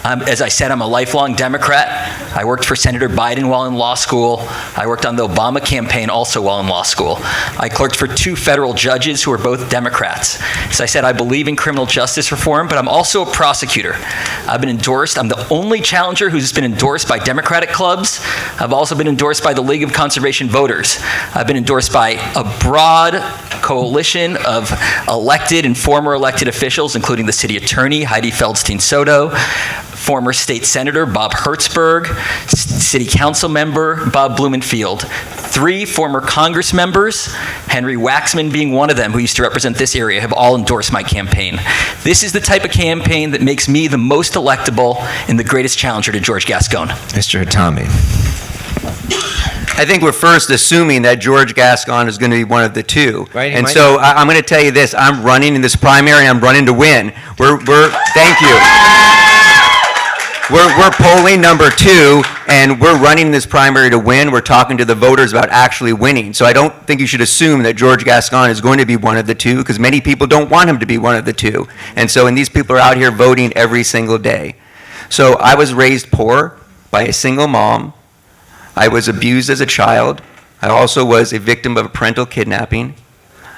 As I said, I'm a lifelong Democrat. I worked for Senator Biden while in law school. I worked on the Obama campaign also while in law school. I clerked for 2 federal judges who are both Democrats. As I said, I believe in criminal justice reform, but I'm also a prosecutor. I've been endorsed. I'm the only challenger who's been endorsed by Democratic clubs. I've also been endorsed by the League of Conservation Voters. I've been endorsed by a broad coalition of elected and former elected officials, including the city attorney, Heidi Feldstein Soto, former state senator Bob Hertzberg, city council member Bob Blumenfield, 3 former Congress members, Henry Waxman being one of them, who used to represent this area, have all endorsed my campaign. This is the type of campaign that makes me the most electable and the greatest challenger to George Gascon. Mr. Hatami. I think we're first assuming that George Gascon is going to be one of the 2. Right, and so I'm going to tell you this. I'm running in this primary. I'm running to win. Thank you. We're polling number 2, and we're running this primary to win. We're talking to the voters about actually winning. So I don't think you should assume that George Gascon is going to be one of the 2, because many people don't want him to be one of the 2. And these people are out here voting every single day. So I was raised poor by a single mom. I was abused as a child. I also was a victim of a parental kidnapping.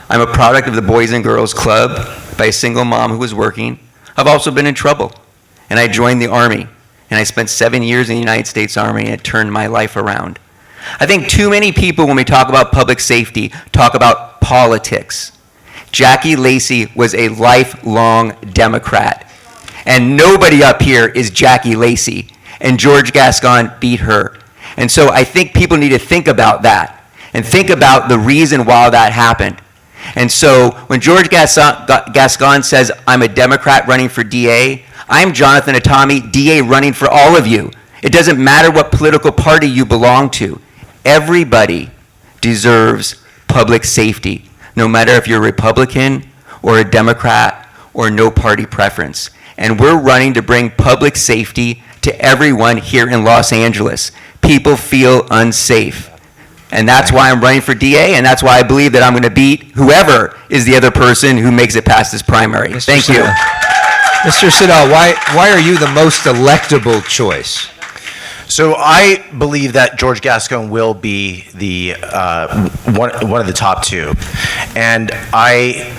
I'm a product of the Boys and Girls Club by a single mom who was working. I've also been in trouble, and I joined the Army. And I spent 7 years in the United States Army, and it turned my life around. I think too many people, when we talk about public safety, talk about politics. Jackie Lacey was a lifelong Democrat. And nobody up here is Jackie Lacey. And George Gascon beat her. And so I think people need to think about that and think about the reason why that happened. And so when George Gascon says, I'm a Democrat running for DA, I'm Jonathan Hatami, DA running for all of you. It doesn't matter what political party you belong to. Everybody deserves public safety, no matter if you're a Republican or a Democrat or no party preference. And we're running to bring public safety to everyone here in Los Angeles. People feel unsafe. And that's why I'm running for DA, and that's why I believe that I'm going to beat whoever is the other person who makes it past this primary. Thank you. Mr. Siddall, why are you the most electable choice? So I believe that George Gascon will be the one of the top two, and I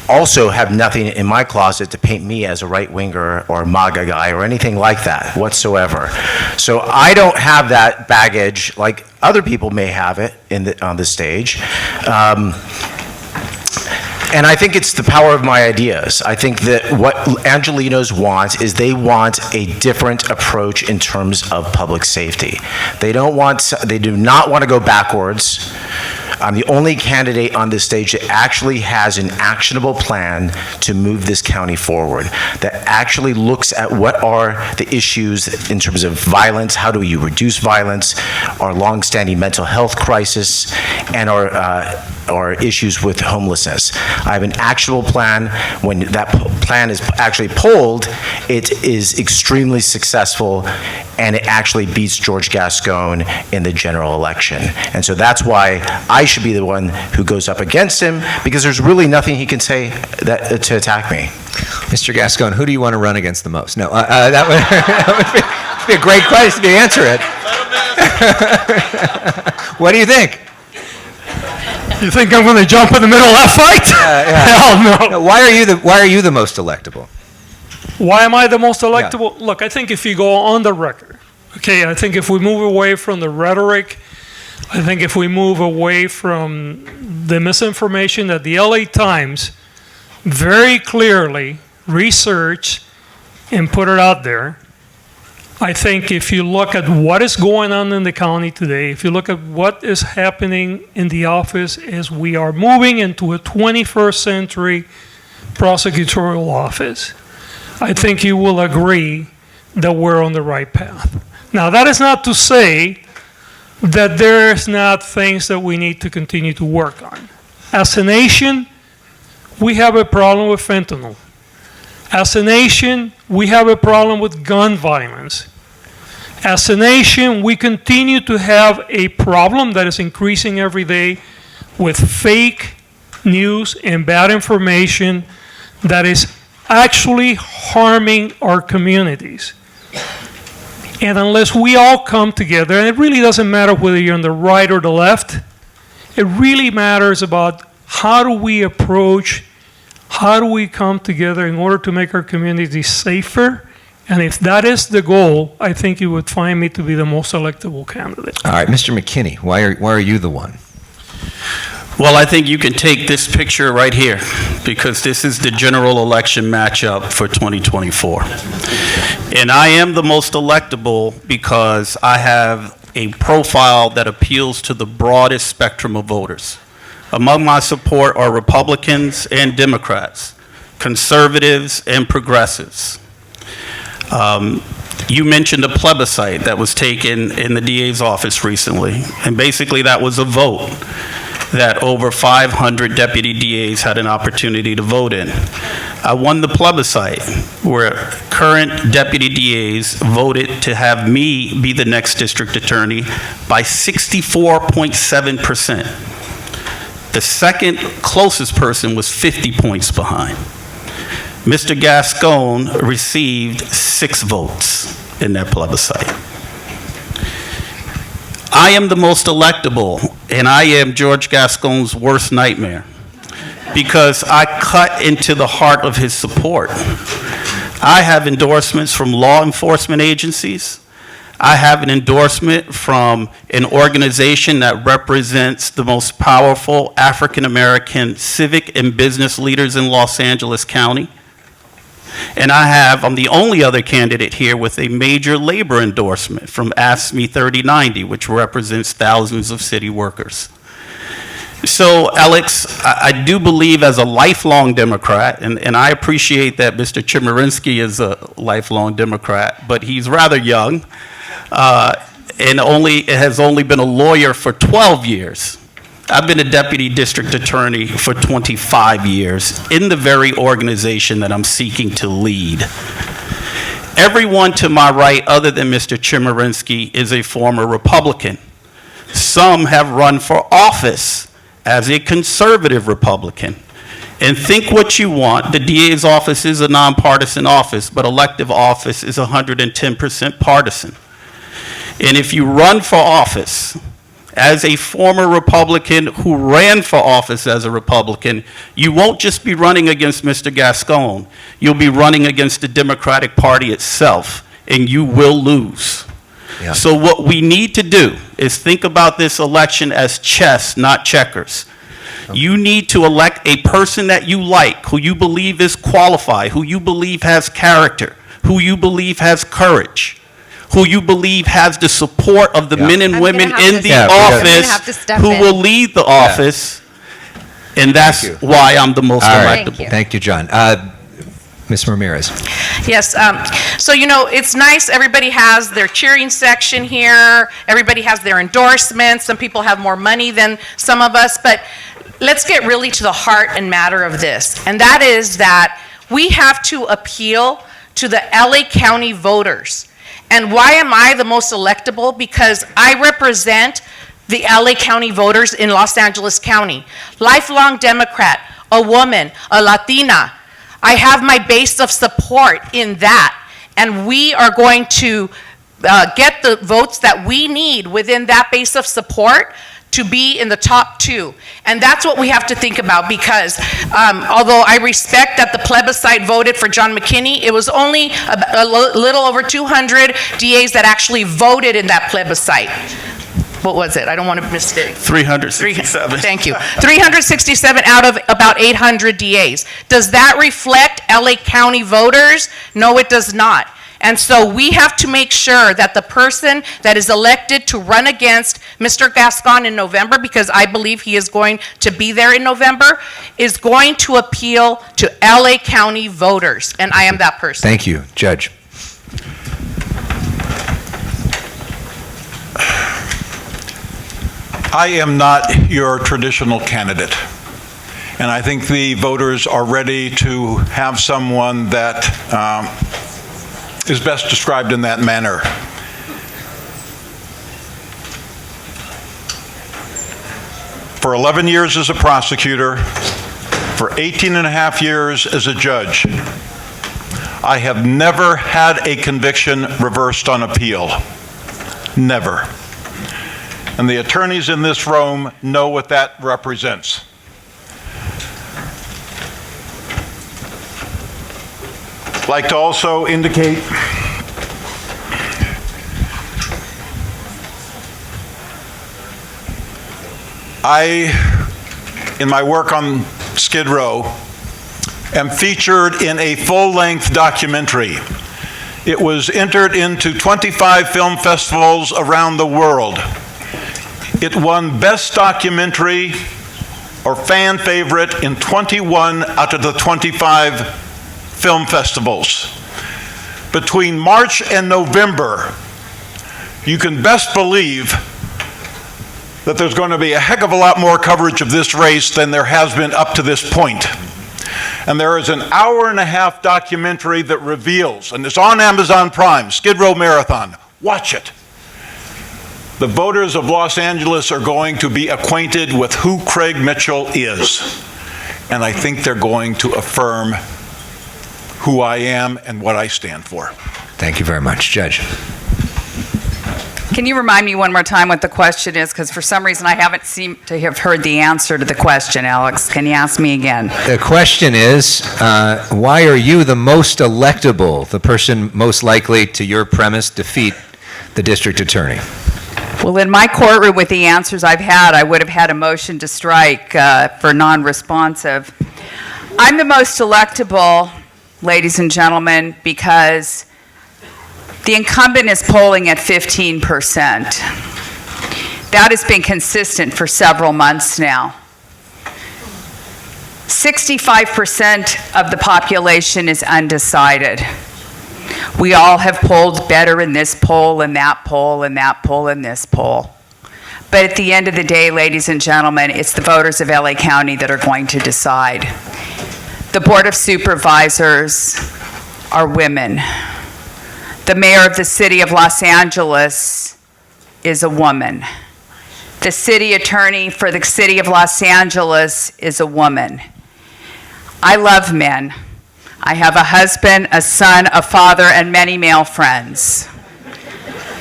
also have nothing in my closet to paint me as a right-winger or a MAGA guy or anything like that whatsoever. So I don't have that baggage like other people may have it on the stage. And I think it's the power of my ideas. I think that what Angelenos want is they want a different approach in terms of public safety. They do not want to go backwards. I'm the only candidate on this stage that actually has an actionable plan to move this county forward, that actually looks at what are the issues in terms of violence, how do you reduce violence, our longstanding mental health crisis, and our issues with homelessness. I have an actual plan. When that plan is actually polled, it is extremely successful, and it actually beats George Gascon in the general election. And so that's why I should be the one who goes up against him, because there's really nothing he can say to attack me. Mr. Gascon, who do you want to run against the most? No, that would be a great question to answer it. What do you think? You think I'm going to jump in the middle of that fight? Hell no. Why are you the most electable? Why am I the most electable? Yeah. Look, I think if you go on the record, okay, I think if we move away from the rhetoric, I think if we move away from the misinformation that the LA Times very clearly researched and put it out there, I think if you look at what is going on in the county today, if you look at what is happening in the office as we are moving into a 21st century prosecutorial office, I think you will agree that we're on the right path. Now, that is not to say that there's not things that we need to continue to work on. As a nation, we have a problem with fentanyl. As a nation, we have a problem with gun violence. As a nation, we continue to have a problem that is increasing every day with fake news and bad information that is actually harming our communities. And unless we all come together, and it really doesn't matter whether you're on the right or the left, it really matters about how do we approach, how do we come together in order to make our communities safer. And if that is the goal, I think you would find me to be the most electable candidate. All right, Mr. McKinney, why are you the one? Well, I think you can take this picture right here, because this is the general election matchup for 2024. And I am the most electable because I have a profile that appeals to the broadest spectrum of voters. Among my support are Republicans and Democrats, conservatives and progressives. You mentioned a plebiscite that was taken in the DA's office recently, and basically that was a vote that over 500 deputy DAs had an opportunity to vote in. I won the plebiscite where current deputy DAs voted to have me be the next district attorney by 64.7%. The second closest person was 50 points behind. Mr. Gascon received 6 votes in that plebiscite. I am the most electable, and I am George Gascon's worst nightmare because I cut into the heart of his support. I have endorsements from law enforcement agencies. I have an endorsement from an organization that represents the most powerful African American civic and business leaders in Los Angeles County. And I'm the only other candidate here with a major labor endorsement from AFSCME 3090, which represents thousands of city workers. So, Elex, I do believe as a lifelong Democrat, and I appreciate that Mr. Chemerinsky is a lifelong Democrat, but he's rather young, and has only been a lawyer for 12 years. I've been a deputy district attorney for 25 years in the very organization that I'm seeking to lead. Everyone to my right, other than Mr. Chemerinsky, is a former Republican. Some have run for office as a conservative Republican. And think what you want. The DA's office is a nonpartisan office, but elective office is 110% partisan. And if you run for office as a former Republican who ran for office as a Republican, you won't just be running against Mr. Gascon. You'll be running against the Democratic Party itself, and you will lose. Yeah. So what we need to do is think about this election as chess, not checkers. You need to elect a person that you like, who you believe is qualified, who you believe has character, who you believe has courage, who you believe has the support of the men and women in the office who will lead the office. And that's why I'm the most electable. Thank you, John. Ms. Ramirez. Yes, so you know, it's nice, everybody has their cheering section here, everybody has their endorsements, some people have more money than some of us, but let's get really to the heart and matter of this, and that is that we have to appeal to the LA County voters. And why am I the most electable? Because I represent the LA County voters in Los Angeles County. Lifelong Democrat, a woman, a Latina. I have my base of support in that, and we are going to get the votes that we need within that base of support to be in the top 2. And that's what we have to think about, because although I respect that the plebiscite voted for John McKinney, it was only a little over 200 DAs that actually voted in that plebiscite. What was it? I don't want to mistake. 367. Thank you. 367 out of about 800 DAs. Does that reflect LA County voters? No, it does not. And so we have to make sure that the person that is elected to run against Mr. Gascon in November, because I believe he is going to be there in November, is going to appeal to LA County voters. And I am that person. Thank you. Judge. I am not your traditional candidate. And I think the voters are ready to have someone that is best described in that manner. For 11 years as a prosecutor, for 18 and a half years as a judge, I have never had a conviction reversed on appeal. Never. And the attorneys in this room know what that represents. I'd like to also indicate in my work on Skid Row, am featured in a full-length documentary. It was entered into 25 film festivals around the world. It won Best Documentary or Fan Favorite in 21 out of the 25 film festivals. Between March and November, you can best believe that there's going to be a heck of a lot more coverage of this race than there has been up to this point. And there is an hour-and-a-half documentary that reveals, and it's on Amazon Prime, Skid Row Marathon. Watch it. The voters of Los Angeles are going to be acquainted with who Craig Mitchell is. And I think they're going to affirm who I am and what I stand for. Thank you very much. Judge. Can you remind me one more time what the question is? Because for some reason I haven't seemed to have heard the answer to the question, Alex. Can you ask me again? The question is, why are you the most electable, the person most likely, to your premise, defeat the district attorney? Well, in my courtroom with the answers I've had, I would have had a motion to strike for non-responsive. I'm the most electable, ladies and gentlemen, because the incumbent is polling at 15%. That has been consistent for several months now. 65% of the population is undecided. We all have polled better in this poll and that poll and that poll and this poll. But at the end of the day, ladies and gentlemen, it's the voters of LA County that are going to decide. The Board of Supervisors are women. The mayor of the city of Los Angeles is a woman. The city attorney for the city of Los Angeles is a woman. I love men. I have a husband, a son, a father, and many male friends.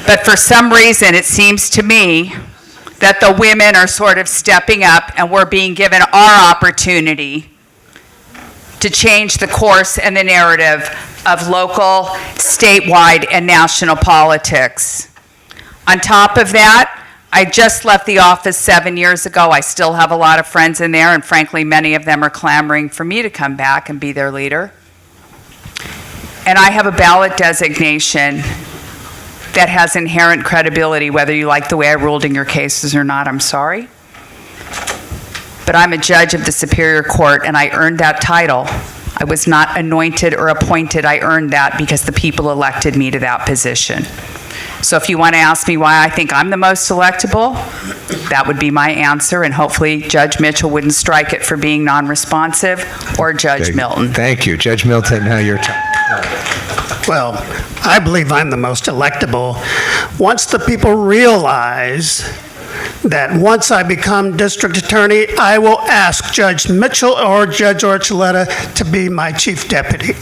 But for some reason, it seems to me that the women are sort of stepping up and we're being given our opportunity to change the course and the narrative of local, statewide, and national politics. On top of that, I just left the office 7 years ago. I still have a lot of friends in there, and frankly, many of them are clamoring for me to come back and be their leader. And I have a ballot designation that has inherent credibility, whether you like the way I ruled in your cases or not, I'm sorry. But I'm a judge of the Superior Court, and I earned that title. I was not anointed or appointed. I earned that because the people elected me to that position. So if you want to ask me why I think I'm the most electable, that would be my answer, and hopefully Judge Mitchell wouldn't strike it for being non-responsive, or Judge Milton. Thank you. Judge Milton, now your turn. Well, I believe I'm the most electable. Once the people realize that once I become district attorney, I will ask Judge Mitchell or Judge Orchaletta to be my chief deputy.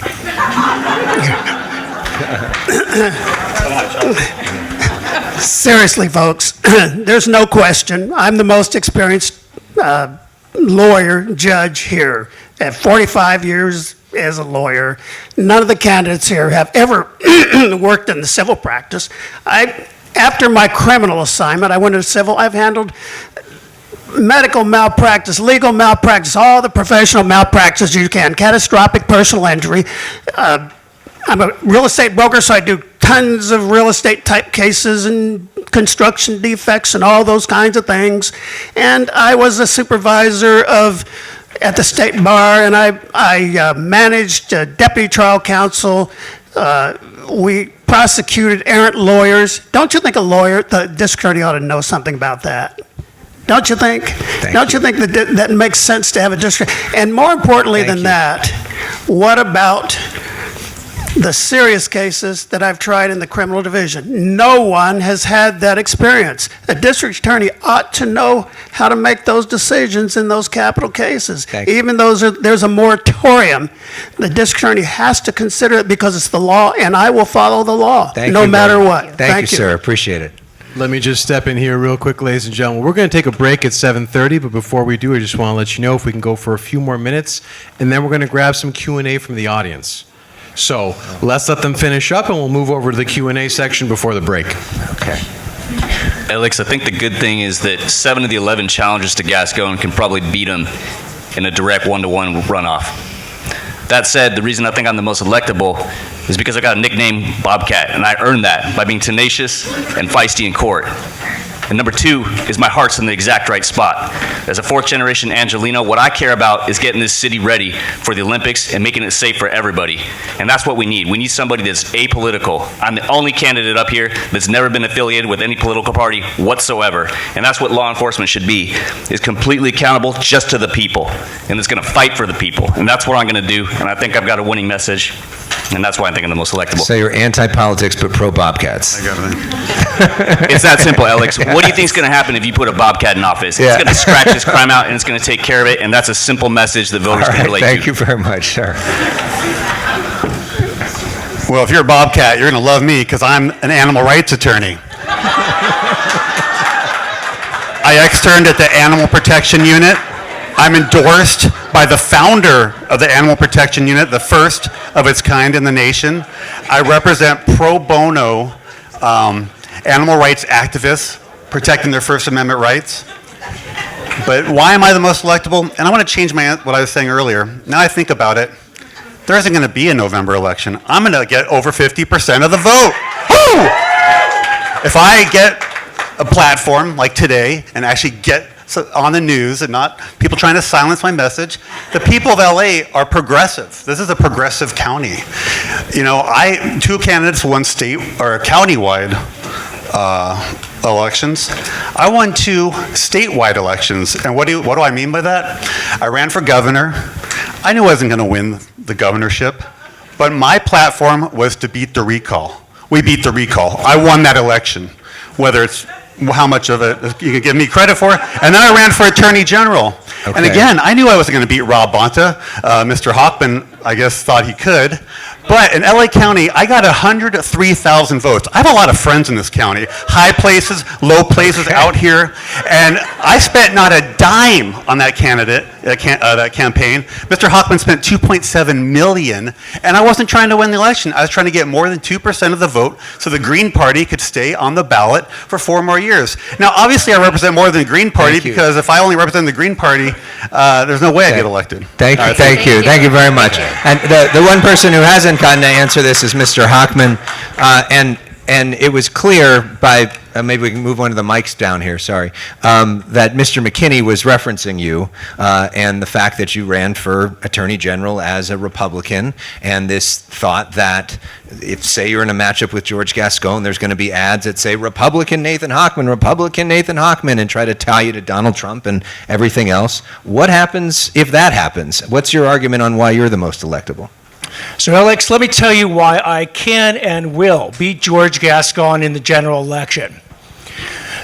Seriously, folks, there's no question. I'm the most experienced lawyer, judge here. At 45 years as a lawyer, none of the candidates here have ever worked in the civil practice. After my criminal assignment, I went into civil. I've handled medical malpractice, legal malpractice, all the professional malpractice you can, catastrophic personal injury. I'm a real estate broker, so I do tons of real estate type cases and construction defects and all those kinds of things. And I was a supervisor at the state bar, and I managed deputy trial counsel. We prosecuted errant lawyers. Don't you think the district attorney ought to know something about that? Don't you think? Don't you think that makes sense to have a district? And more importantly than that, what about the serious cases that I've tried in the criminal division? No one has had that experience. A district attorney ought to know how to make those decisions in those capital cases. Even though there's a moratorium, the district attorney has to consider it because it's the law, and I will follow the law no matter what. Thank you, sir. Appreciate it. Let me just step in here real quick, ladies and gentlemen. We're going to take a break at 7:30, but before we do, I just want to let you know if we can go for a few more minutes, and then we're going to grab some Q&A from the audience. So let's let them finish up, and we'll move over to the Q&A section before the break. Okay. Elex, I think the good thing is that 7 of the 11 challengers to Gascon can probably beat him in a direct 1-to-1 runoff. That said, the reason I think I'm the most electable is because I got a nickname Bobcat, and I earned that by being tenacious and feisty in court. And number 2 is my heart's in the exact right spot. As a 4th-generation Angelino, what I care about is getting this city ready for the Olympics and making it safe for everybody. And that's what we need. We need somebody that's apolitical. I'm the only candidate up here that's never been affiliated with any political party whatsoever. And that's what law enforcement should be, is completely accountable just to the people. And it's going to fight for the people. And that's what I'm going to do. And I think I've got a winning message. And that's why I think I'm the most electable. So you're anti-politics but pro-Bobcats. I got it. It's that simple, Elex. What do you think is going to happen if you put a Bobcat in office? It's going to scratch this crime out, and it's going to take care of it, and that's a simple message that voters can relate to. Thank you very much, sir. Well, if you're a Bobcat, you're going to love me because I'm an animal rights attorney. I externed at the Animal Protection Unit. I'm endorsed by the founder of the Animal Protection Unit, the first of its kind in the nation. I represent pro bono animal rights activists protecting their First Amendment rights. But why am I the most electable? And I want to change what I was saying earlier. Now I think about it, there isn't going to be a November election. I'm going to get over 50% of the vote. Woo! If I get a platform like today and actually get on the news and not people trying to silence my message. The people of LA are progressive. This is a progressive county. You know, 2 candidates won state or countywide elections. I won 2 statewide elections. And what do I mean by that? I ran for governor. I knew I wasn't going to win the governorship, but my platform was to beat the recall. We beat the recall. I won that election. Whether it's how much of it you could give me credit for. And then I ran for Attorney General. And Okay. again, I knew I wasn't going to beat Rob Bonta. Mr. Hockman, I guess, thought he could. But in LA County, I got 103,000 votes. I have a lot of friends in this county, high places, low places out here. And I spent not a dime on that that campaign. Mr. Hockman spent $2.7 million, and I wasn't trying to win the election. I was trying to get more than 2% of the vote so the Green Party could stay on the ballot for 4 more years. Now, obviously, I represent more than the Green Party Thank you. because if I only represent the Green Party, there's no way I'd get elected. Thank All you, right, thank you very much. And the one person who hasn't gotten to answer this is Mr. Hockman, and it was clear by, maybe we can move one of the mics down here, sorry, that Mr. McKinney was referencing you and the fact that you ran for Attorney General as a Republican, and this thought that if, say, you're in a matchup with George Gascon, there's going to be ads that say Republican Nathan Hockman, and try to tie you to Donald Trump and everything else. What happens if that happens? What's your argument on why you're the most electable? So, Elex, let me tell you why I can and will beat George Gascon in the general election.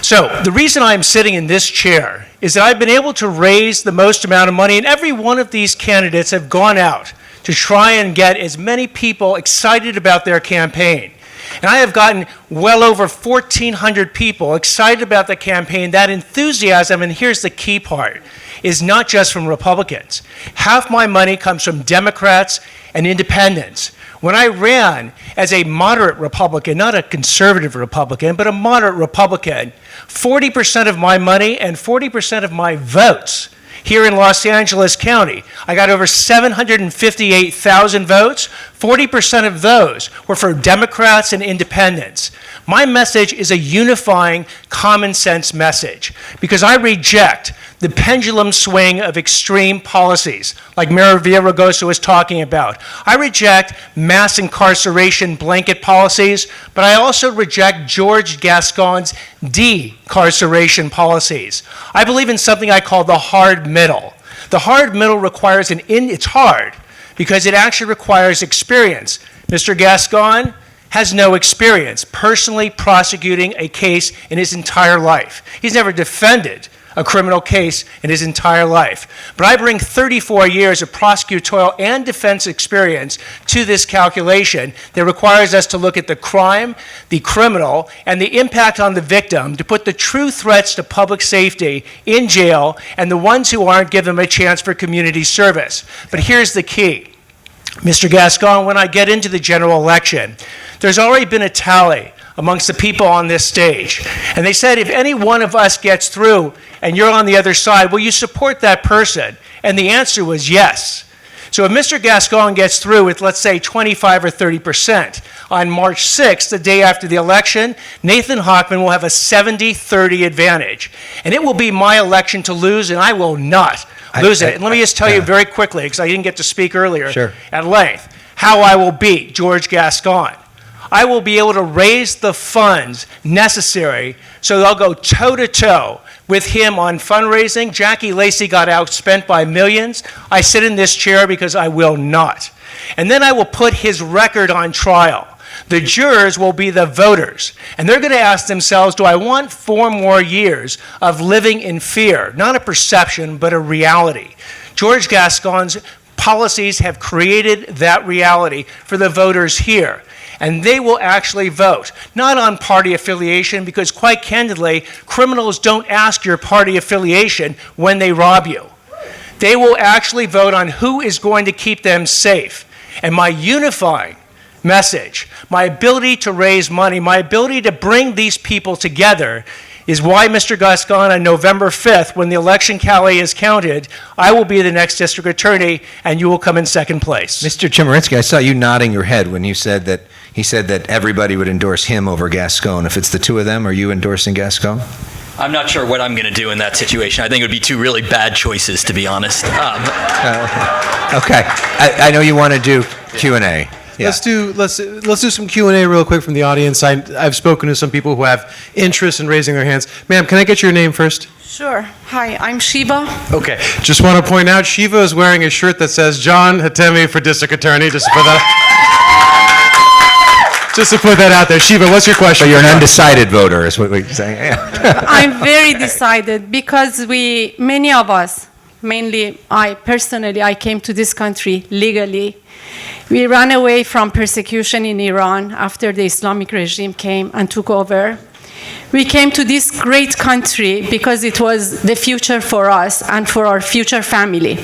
So, the reason I'm sitting in this chair is that I've been able to raise the most amount of money, and every one of these candidates have gone out to try and get as many people excited about their campaign. And I have gotten well over 1,400 people excited about the campaign. That enthusiasm, and here's the key part, is not just from Republicans. Half my money comes from Democrats and independents. When I ran as a moderate Republican, not a conservative Republican, but a moderate Republican, 40% of my money and 40% of my votes here in Los Angeles County, I got over 758,000 votes. 40% of those were for Democrats and independents. My message is a unifying, common sense message because I reject the pendulum swing of extreme policies like Mayor Villaraigosa was talking about. I reject mass incarceration blanket policies, but I also reject George Gascon's decarceration policies. I believe in something I call the hard middle. The hard middle requires it's hard because it actually requires experience. Mr. Gascon has no experience personally prosecuting a case in his entire life. He's never defended a criminal case in his entire life. But I bring 34 years of prosecutorial and defense experience to this calculation that requires us to look at the crime, the criminal, and the impact on the victim to put the true threats to public safety in jail and the ones who aren't, give them a chance for community service. But here's the key. Mr. Gascon, when I get into the general election, there's already been a tally amongst the people on this stage. And they said, if any one of us gets through and you're on the other side, will you support that person? And the answer was yes. So if Mr. Gascon gets through with, let's say, 25 or 30%, on March 6th, the day after the election, Nathan Hockman will have a 70-30 advantage. And it will be my election to lose, and I will not lose it. And let me just tell you very quickly, because I didn't get to speak earlier at length, how I will beat George Gascon. I will be able to raise the funds necessary so they'll go toe-to-toe with him on fundraising. Jackie Lacey got outspent by millions. I sit in this chair because I will not. And then I will put his record on trial. The jurors will be the voters, and they're going to ask themselves, do I want 4 more years of living in fear? Not a perception, but a reality. George Gascon's policies have created that reality for the voters here. And they will actually vote, not on party affiliation, because quite candidly, criminals don't ask your party affiliation when they rob you. They will actually vote on who is going to keep them safe. And my unifying message, my ability to raise money, my ability to bring these people together is why, Mr. Gascon, on November 5th, when the election tally is counted, I will be the next district attorney, and you will come in second place. Mr. Chemerinsky, I saw you nodding your head when you said that he said that everybody would endorse him over Gascon. If it's the two of them, are you endorsing Gascon? I'm not sure what I'm going to do in that situation. I think it would be 2 really bad choices, to be honest. Okay. I know you want to do Q&A. Yeah. Let's do some Q&A real quick from the audience. I've spoken to some people who have interest in raising their hands. Ma'am, can I get your name first? Sure. Hi, I'm Shiva. Okay. Just want to point out, Shiva is wearing a shirt that says John Hatemi for District Attorney, just for that. Just to put that out there. Shiva, what's your question? But you're an undecided voter, is what we're saying. I'm very decided because many of us, mainly I personally, I came to this country legally. We ran away from persecution in Iran after the Islamic regime came and took over. We came to this great country because it was the future for us and for our future family.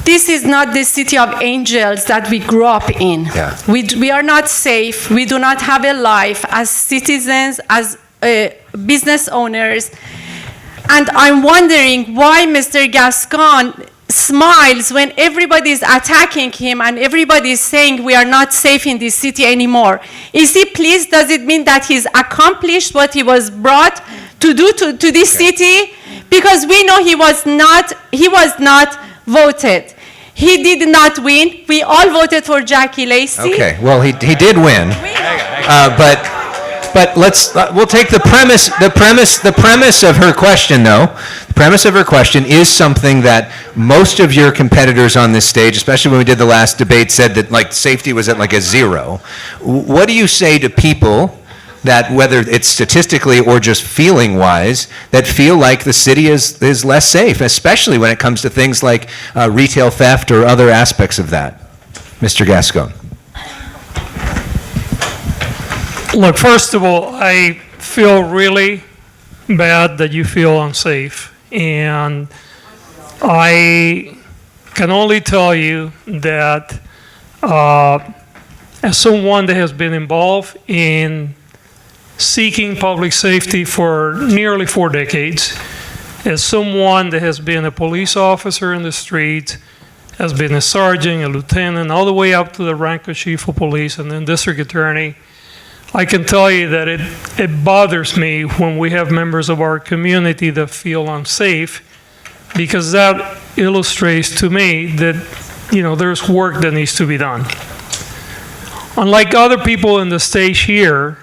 This is not the city of angels that we grew up in. Yeah. We are not safe. We do not have a life as citizens, as business owners. And I'm wondering why Mr. Gascon smiles when everybody is attacking him and everybody is saying we are not safe in this city anymore. Is he pleased? Does it mean that he's accomplished what he was brought to do to this city? Because we know he was not voted. He did not win. We all voted for Jackie Lacey. Okay, well, he did win. But we'll take the premise of her question, though. The premise of her question is something that most of your competitors on this stage, especially when we did the last debate, said that like safety was at like a 0. What do you say to people that, whether it's statistically or just feeling-wise, that feel like the city is less safe, especially when it comes to things like retail theft or other aspects of that? Mr. Gascon. Look, first of all, I feel really bad that you feel unsafe. And I can only tell you that as someone that has been involved in seeking public safety for nearly 4 decades, as someone that has been a police officer in the street, has been a sergeant, a lieutenant, all the way up to the rank of chief of police and then district attorney, I can tell you that it bothers me when we have members of our community that feel unsafe, because that illustrates to me that, there's work that needs to be done. Unlike other people in the stage here,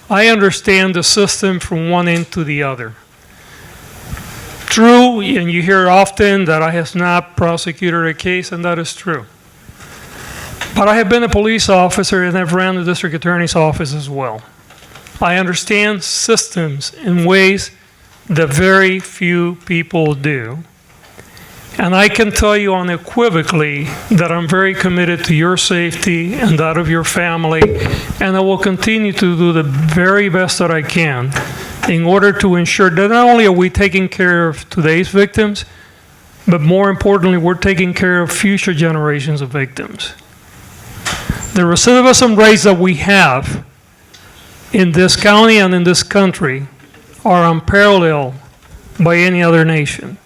I understand the system from one end to the other. True, and you hear often that I have not prosecuted a case, and that is true. But I have been a police officer and I've ran the district attorney's office as well. I understand systems in ways that very few people do. And I can tell you unequivocally that I'm very committed to your safety and that of your family, and I will continue to do the very best that I can in order to ensure that not only are we taking care of today's victims, but more importantly, we're taking care of future generations of victims. The recidivism rates that we have in this county and in this country are unparalleled by any other nation.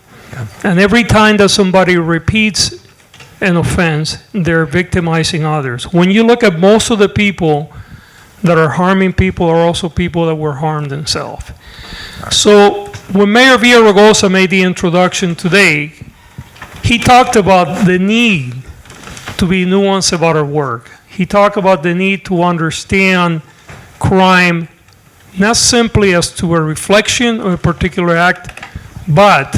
And every time that somebody repeats an offense, they're victimizing others. When you look at most of the people that are harming people are also people that were harmed themselves. So when Mayor Villaraigosa made the introduction today, he talked about the need to be nuanced about our work. He talked about the need to understand crime, not simply as to a reflection of a particular act, but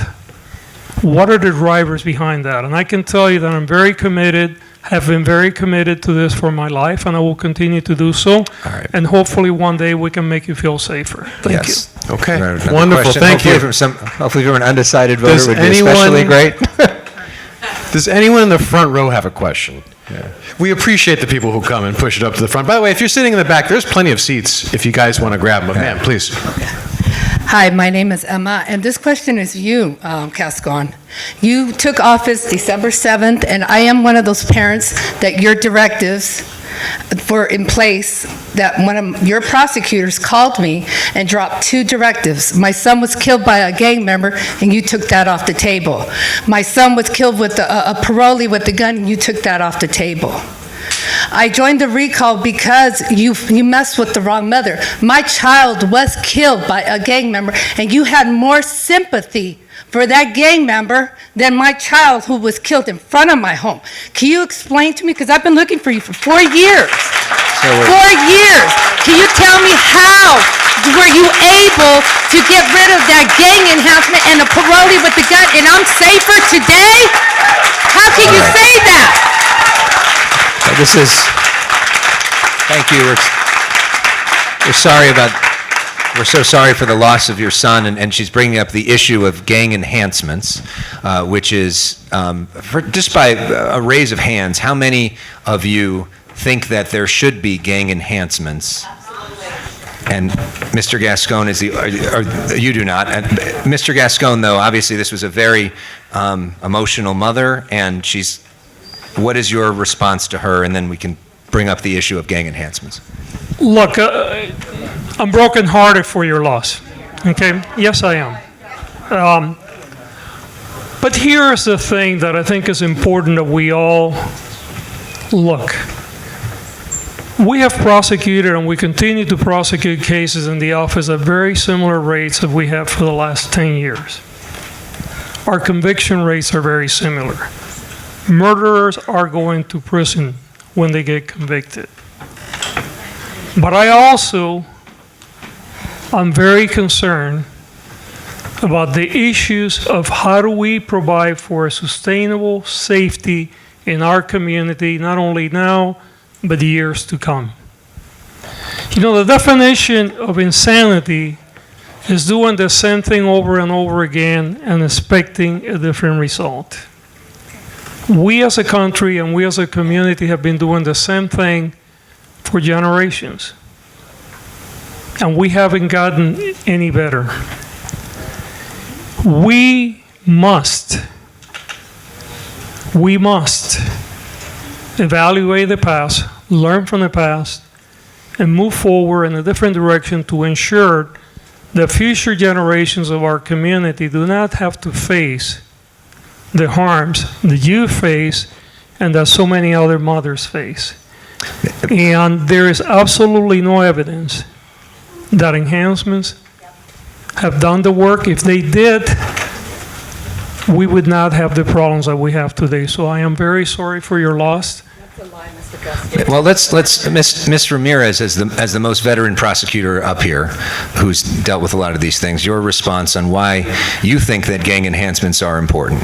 what are the drivers behind that? And I can tell you that I'm very committed, have been very committed to this for my life, and I will continue to do so. Right. And hopefully one day we can make you feel safer. Thank you. Okay. Another Wonderful. question. Thank you. Hopefully from an undecided voter Does would be especially great. Does anyone in the front row have a question? Yeah. We appreciate the people who come and push it up to the front. By the way, if you're sitting in the back, there's plenty of seats if you guys want to grab them. Ma'am, please. Hi, my name is Emma, and this question is you, Gascon. You took office December 7th, and I am one of those parents that your directives were in place, that one of your prosecutors called me and dropped 2 directives. My son was killed by a gang member, and you took that off the table. My son was killed with a parolee with a gun, and you took that off the table. I joined the recall because you messed with the wrong mother. My child was killed by a gang member, and you had more sympathy for that gang member than my child who was killed in front of my home. Can you explain to me, because I've been looking for you for 4 years. 4 years. Can you tell me how were you able to get rid of that gang enhancement and the parolee with the gun, and I'm safer today? How can you say that? Thank you. We're so sorry for the loss of your son, and she's bringing up the issue of gang enhancements, which is, just by a raise of hands, how many of you think that there should be gang enhancements? And Mr. Gascon you do not. And Mr. Gascon, though, obviously this was a very emotional mother, and what is your response to her? And then we can bring up the issue of gang enhancements. Look, I'm brokenhearted for your loss. Okay? Yes, I am. But here's the thing that I think is important that we all look. We have prosecuted and we continue to prosecute cases in the office at very similar rates that we have for the last 10 years. Our conviction rates are very similar. Murderers are going to prison when they get convicted. But I'm very concerned about the issues of how do we provide for a sustainable safety in our community, not only now, but the years to come. You know, the definition of insanity is doing the same thing over and over again and expecting a different result. We as a country and we as a community have been doing the same thing for generations. And we haven't gotten any better. We must evaluate the past, learn from the past, and move forward in a different direction to ensure that future generations of our community do not have to face the harms that you face and that so many other mothers face. And there is absolutely no evidence that enhancements have done the work. If they did, we would not have the problems that we have today. So I am very sorry for your loss. That's a lie, Mr. Gus. Well, let's Ms. Ramirez, as the most veteran prosecutor up here, who's dealt with a lot of these things, your response on why you think that gang enhancements are important.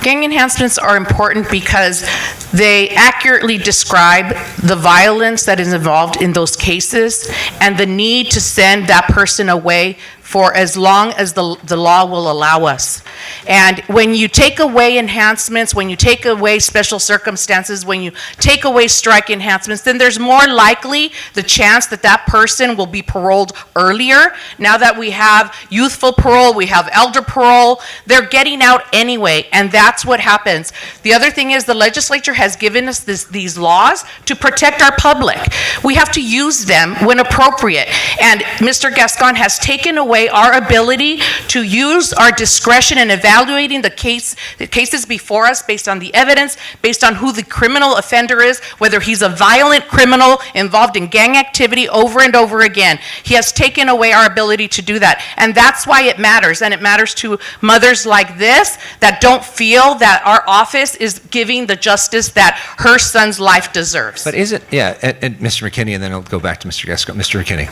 Gang enhancements are important because they accurately describe the violence that is involved in those cases and the need to send that person away for as long as the law will allow us. And when you take away enhancements, when you take away special circumstances, when you take away strike enhancements, then there's more likely the chance that that person will be paroled earlier. Now that we have youthful parole, we have elder parole, they're getting out anyway, and that's what happens. The other thing is the legislature has given us these laws to protect our public. We have to use them when appropriate. And Mr. Gascon has taken away our ability to use our discretion in evaluating the cases before us based on the evidence, based on who the criminal offender is, whether he's a violent criminal involved in gang activity over and over again. He has taken away our ability to do that. And that's why it matters. And it matters to mothers like this that don't feel that our office is giving the justice that her son's life deserves. But is it, and Mr. McKinney, and then I'll go back to Mr. Gascon. Mr. McKinney.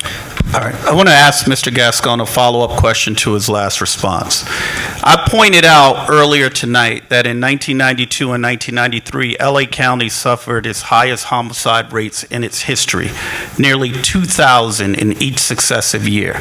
All right. I want to ask Mr. Gascon a follow-up question to his last response. I pointed out earlier tonight that in 1992 and 1993, LA County suffered its highest homicide rates in its history, nearly 2,000 in each successive year.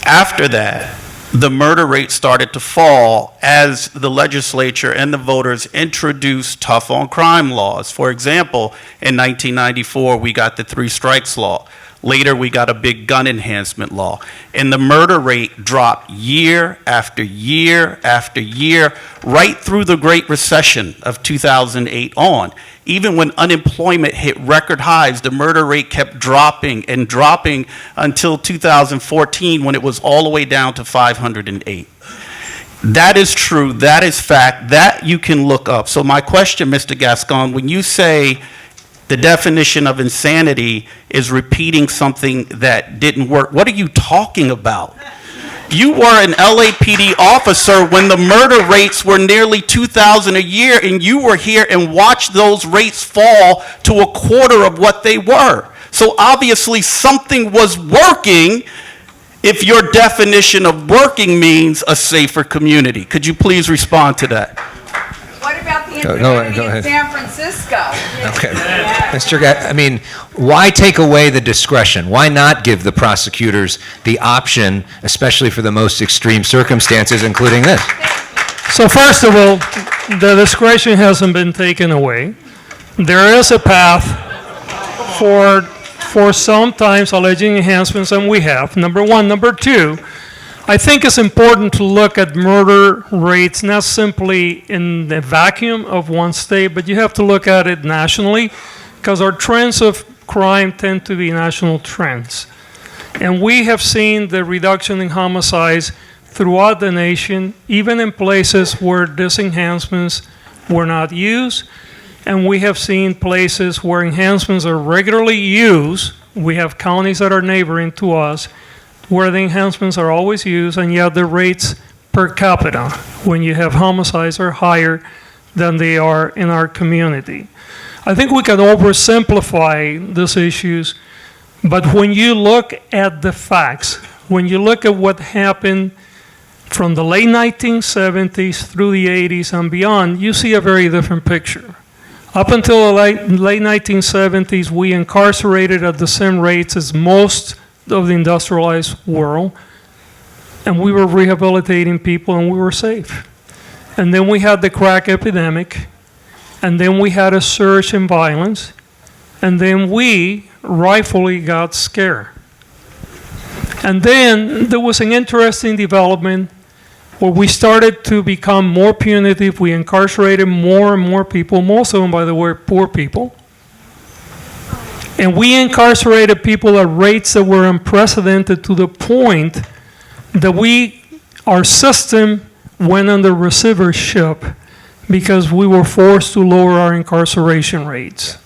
After that, the murder rate started to fall as the legislature and the voters introduced tough on crime laws. For example, in 1994, we got the 3 strikes law. Later, we got a big gun enhancement law. And the murder rate dropped year after year after year, right through the Great Recession of 2008 on. Even when unemployment hit record highs, the murder rate kept dropping and dropping until 2014 when it was all the way down to 508. That is true. That is fact. That you can look up. So my question, Mr. Gascon, when you say the definition of insanity is repeating something that didn't work, what are you talking about? You were an LAPD officer when the murder rates were nearly 2,000 a year, and you were here and watched those rates fall to a quarter of what they were. So obviously something was working if your definition of working means a safer community. Could you please respond to that? What about the Go ahead. San Francisco. Okay. I mean, why take away the discretion? Why not give the prosecutors the option, especially for the most extreme circumstances, including this? So first of all, the discretion hasn't been taken away. There is a path for sometimes alleging enhancements, and we have, number one. Number two, I think it's important to look at murder rates not simply in the vacuum of one state, but you have to look at it nationally, because our trends of crime tend to be national trends. And we have seen the reduction in homicides throughout the nation, even in places where these enhancements were not used. And we have seen places where enhancements are regularly used. We have counties that are neighboring to us where the enhancements are always used, and yet the rates per capita when you have homicides are higher than they are in our community. I think we can oversimplify these issues, but when you look at the facts, when you look at what happened from the late 1970s through the 80s and beyond, you see a very different picture. Up until the late 1970s, we incarcerated at the same rates as most of the industrialized world, and we were rehabilitating people and we were safe. And then we had the crack epidemic, and then we had a surge in violence, and then we rightfully got scared. And then there was an interesting development where we started to become more punitive. We incarcerated more and more people, most of them, by the way, poor people. And we incarcerated people at rates that were unprecedented, to the point that our system went under receivership because we were forced to lower our incarceration rates.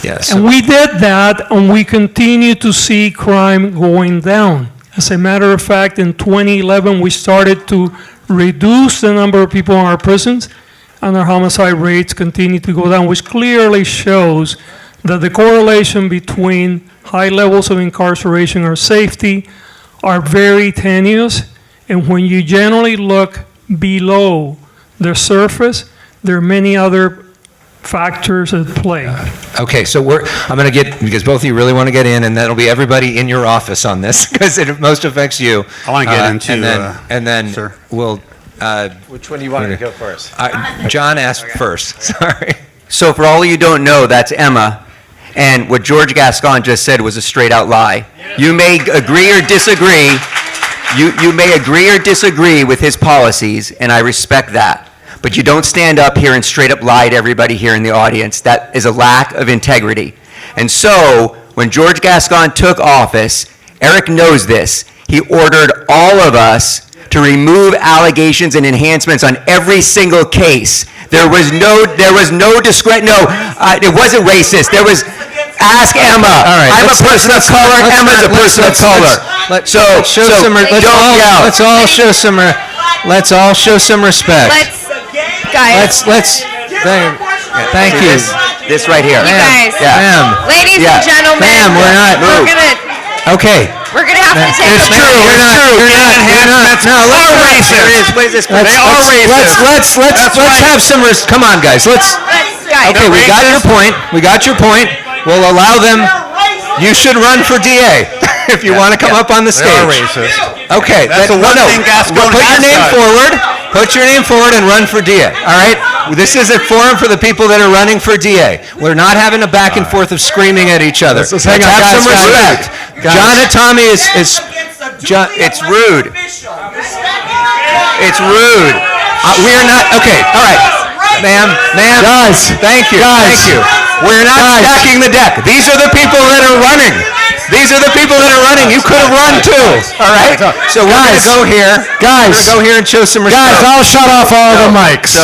Yes. And we did that, and we continue to see crime going down. As a matter of fact, in 2011, we started to reduce the number of people in our prisons, and our homicide rates continue to go down, which clearly shows that the correlation between high levels of incarceration or safety are very tenuous, and when you generally look below the surface, there are many other factors at play. Okay, so I'm going to get, because both of you really want to get in, and that'll be everybody in your office on this, because it most affects you. I want to get into, and then sir. We'll. Which one do you want to go first? John asked first. Sorry. So for all of you who don't know, that's Emma. And what George Gascon just said was a straight out lie. You may agree or disagree. You may agree or disagree with his policies, and I respect that. But you don't stand up here and straight up lie to everybody here in the audience. That is a lack of integrity. And so, when George Gascon took office, Eric knows this. He ordered all of us to remove allegations and enhancements on every single case. There was no discretion. No, it wasn't racist. There was. Ask Emma. All right, I'm a person of color. Emma's a person of color. Let's all show some respect. Thank you. This right here. You guys, ladies and gentlemen, Ma'am, we're not. Okay. We're gonna have to take It's true. You're not. No, let's have some. Come on, guys. Okay, we got your point. We'll allow them. You should run for DA if you want to come up on the stage. They are racist. Okay. That's the one thing Gascon Put your has name done. forward. Put your name forward and run for DA. All right. This is a forum for the people that are running for DA. We're not having a back and forth of screaming at each other. Let's hang on, have guys, some respect. guys. John Atami is John. It's rude. It's rude. We're not. Okay. All right. Ma'am. Guys. Thank you. Guys. Thank you. We're not stacking the deck. These are the people that are running. You could have run too. All right. So we're going to go here. Guys. We're going to go here and show some respect. Guys, I'll shut off all the mics.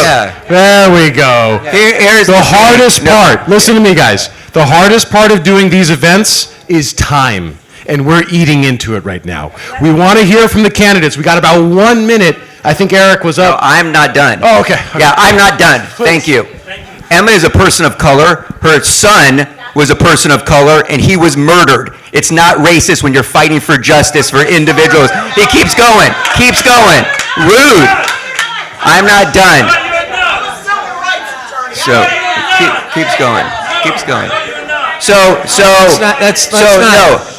There we go. Here's The hardest part, listen to me, guys. The hardest part of doing these events is time, and we're eating into it right now. We want to hear from the candidates. We got about 1 minute. I think Eric was up. No, I'm not done. Oh, okay. Yeah, I'm not done. Thank you. Emma is a person of color. Her son was a person of color, and he was murdered. It's not racist when you're fighting for justice for individuals. He keeps going. Rude. I'm not done. So, keeps going. Keeps going.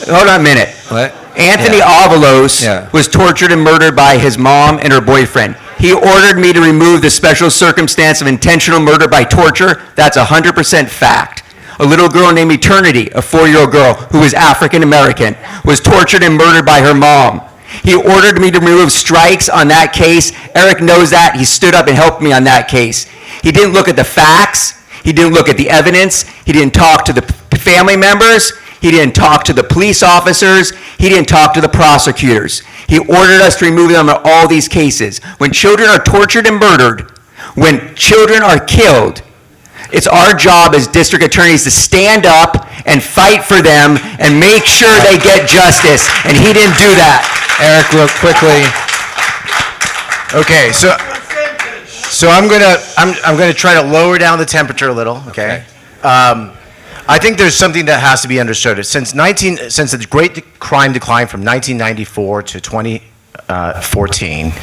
Hold on a minute. What? Anthony Yeah. Avalos Yeah. was tortured and murdered by his mom and her boyfriend. He ordered me to remove the special circumstance of intentional murder by torture. That's 100% fact. A little girl named Eternity, a 4-year-old girl who was African American, was tortured and murdered by her mom. He ordered me to remove strikes on that case. Eric knows that. He stood up and helped me on that case. He didn't look at the facts. He didn't look at the evidence. He didn't talk to the family members. He didn't talk to the police officers. He didn't talk to the prosecutors. He ordered us to remove them in all these cases. When children are tortured and murdered, when children are killed, it's our job as district attorneys to stand up and fight for them and make sure they get justice. And he didn't do that. Eric, real quickly. Okay, so I'm gonna try to lower down the temperature a little. Okay. I think there's something that has to be understood. Since the great crime decline from 1994 to 2014,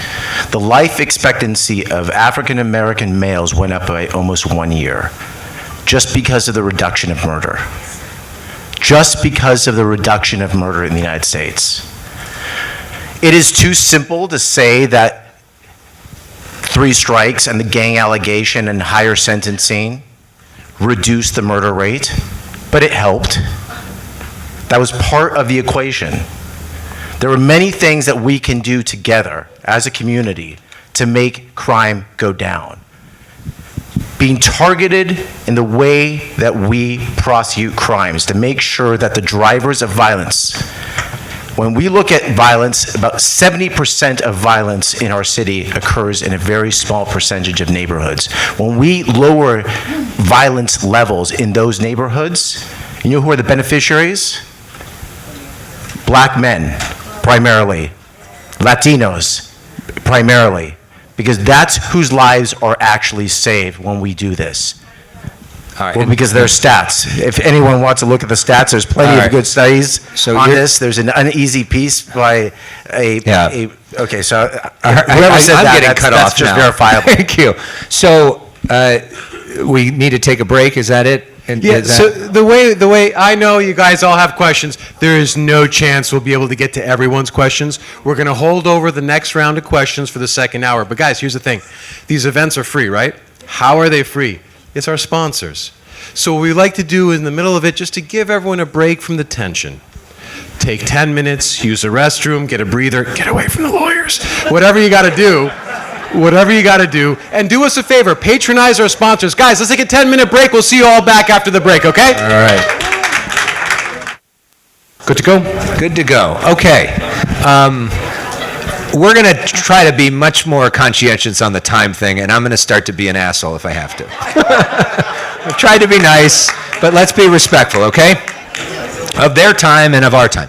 the life expectancy of African American males went up by almost 1 year, just because of the reduction of murder. Just because of the reduction of murder in the United States. It is too simple to say that 3 strikes and the gang allegation and higher sentencing reduced the murder rate, but it helped. That was part of the equation. There are many things that we can do together as a community to make crime go down. Being targeted in the way that we prosecute crimes to make sure that the drivers of violence, when we look at violence, about 70% of violence in our city occurs in a very small percentage of neighborhoods. When we lower violence levels in those neighborhoods, you know who are the beneficiaries? Black men, primarily. Latinos, primarily. Because that's whose lives are actually saved when we do this. All right. Well, because there's stats. If anyone wants to look at the stats, there's plenty of good studies on this. There's an uneasy piece by okay, so whoever said that, that's just verifiable. Thank you. So we need to take a break, is that it? And Yeah, so the way I know you guys all have questions, there is no chance we'll be able to get to everyone's questions. We're going to hold over the next round of questions for the second hour. But guys, here's the thing. These events are free, right? How are they free? It's our sponsors. So what we like to do in the middle of it, just to give everyone a break from the tension. Take 10 minutes, use the restroom, get a breather, get away from the lawyers. Whatever you got to do. Whatever you got to do. And do us a favor, patronize our sponsors. Guys, let's take a 10-minute break. We'll see you all back after the break, okay? All right. Good to go? Good to go. Okay. We're going to try to be much more conscientious on the time thing, and I'm going to start to be an asshole if I have to. I've tried to be nice, but let's be respectful, okay? Of their time and of our time.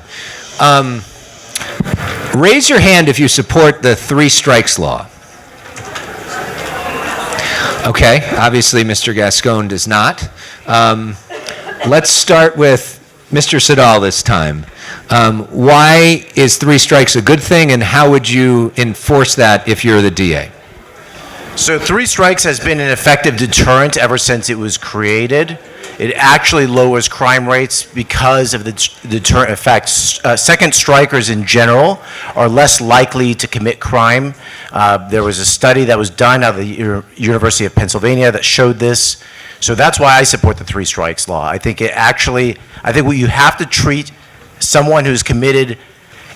Raise your hand if you support the 3 strikes law. Okay, obviously Mr. Gascon does not. Let's start with Mr. Siddall this time. Why is 3 strikes a good thing, and how would you enforce that if you're the DA? So 3 strikes has been an effective deterrent ever since it was created. It actually lowers crime rates because of the deterrent effect. Second strikers in general are less likely to commit crime. There was a study that was done out of the University of Pennsylvania that showed this. So that's why I support the 3 strikes law. I think what you have to treat someone who's committed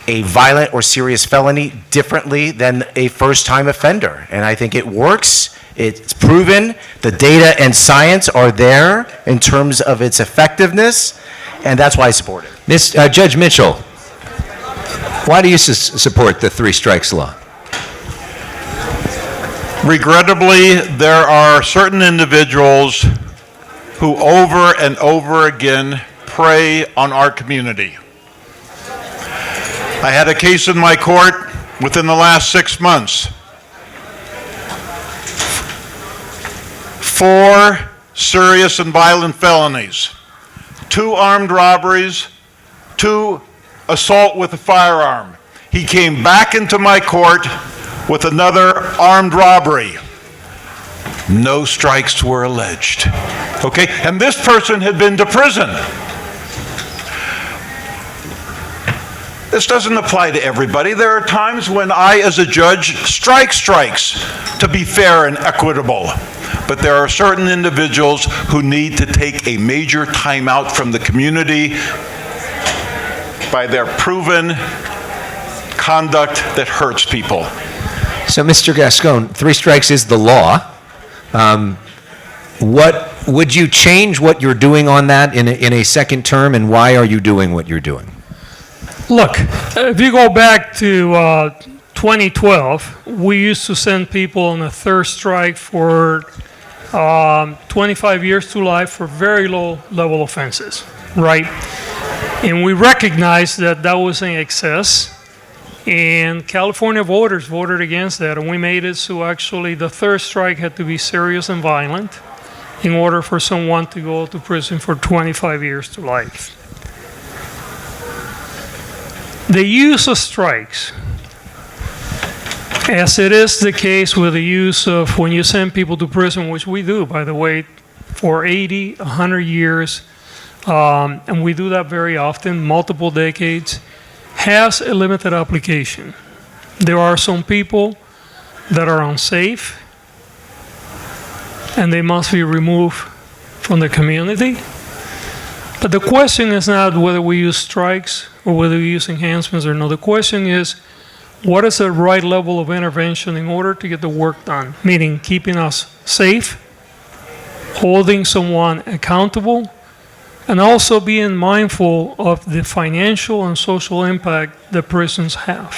a violent or serious felony differently than a first-time offender. And I think it works. It's proven. The data and science are there in terms of its effectiveness, and that's why I support it. Judge Mitchell, why do you support the 3 strikes law? Regrettably, there are certain individuals who over and over again prey on our community. I had a case in my court within the last 6 months. 4 serious and violent felonies, 2 armed robberies, 2 assault with a firearm. He came back into my court with another armed robbery. No strikes were alleged. Okay? And this person had been to prison. This doesn't apply to everybody. There are times when I, as a judge, strikes to be fair and equitable. But there are certain individuals who need to take a major timeout from the community by their proven conduct that hurts people. So, Mr. Gascon, 3 strikes is the law. What would you change what you're doing on that in a second term, and why are you doing what you're doing? Look, if you go back to 2012, we used to send people on a third strike for 25 years to life for very low-level offenses, right? And we recognized that that was in excess, and California voters voted against that, and we made it so actually the third strike had to be serious and violent in order for someone to go to prison for 25 years to life. The use of strikes, as it is the case with the use of when you send people to prison, which we do, by the way, for 80, 100 years, and we do that very often, multiple decades, has a limited application. There are some people that are unsafe, and they must be removed from the community. But the question is not whether we use strikes or whether we use enhancements or no. The question is, what is the right level of intervention in order to get the work done? Meaning keeping us safe, holding someone accountable, and also being mindful of the financial and social impact that prisons have.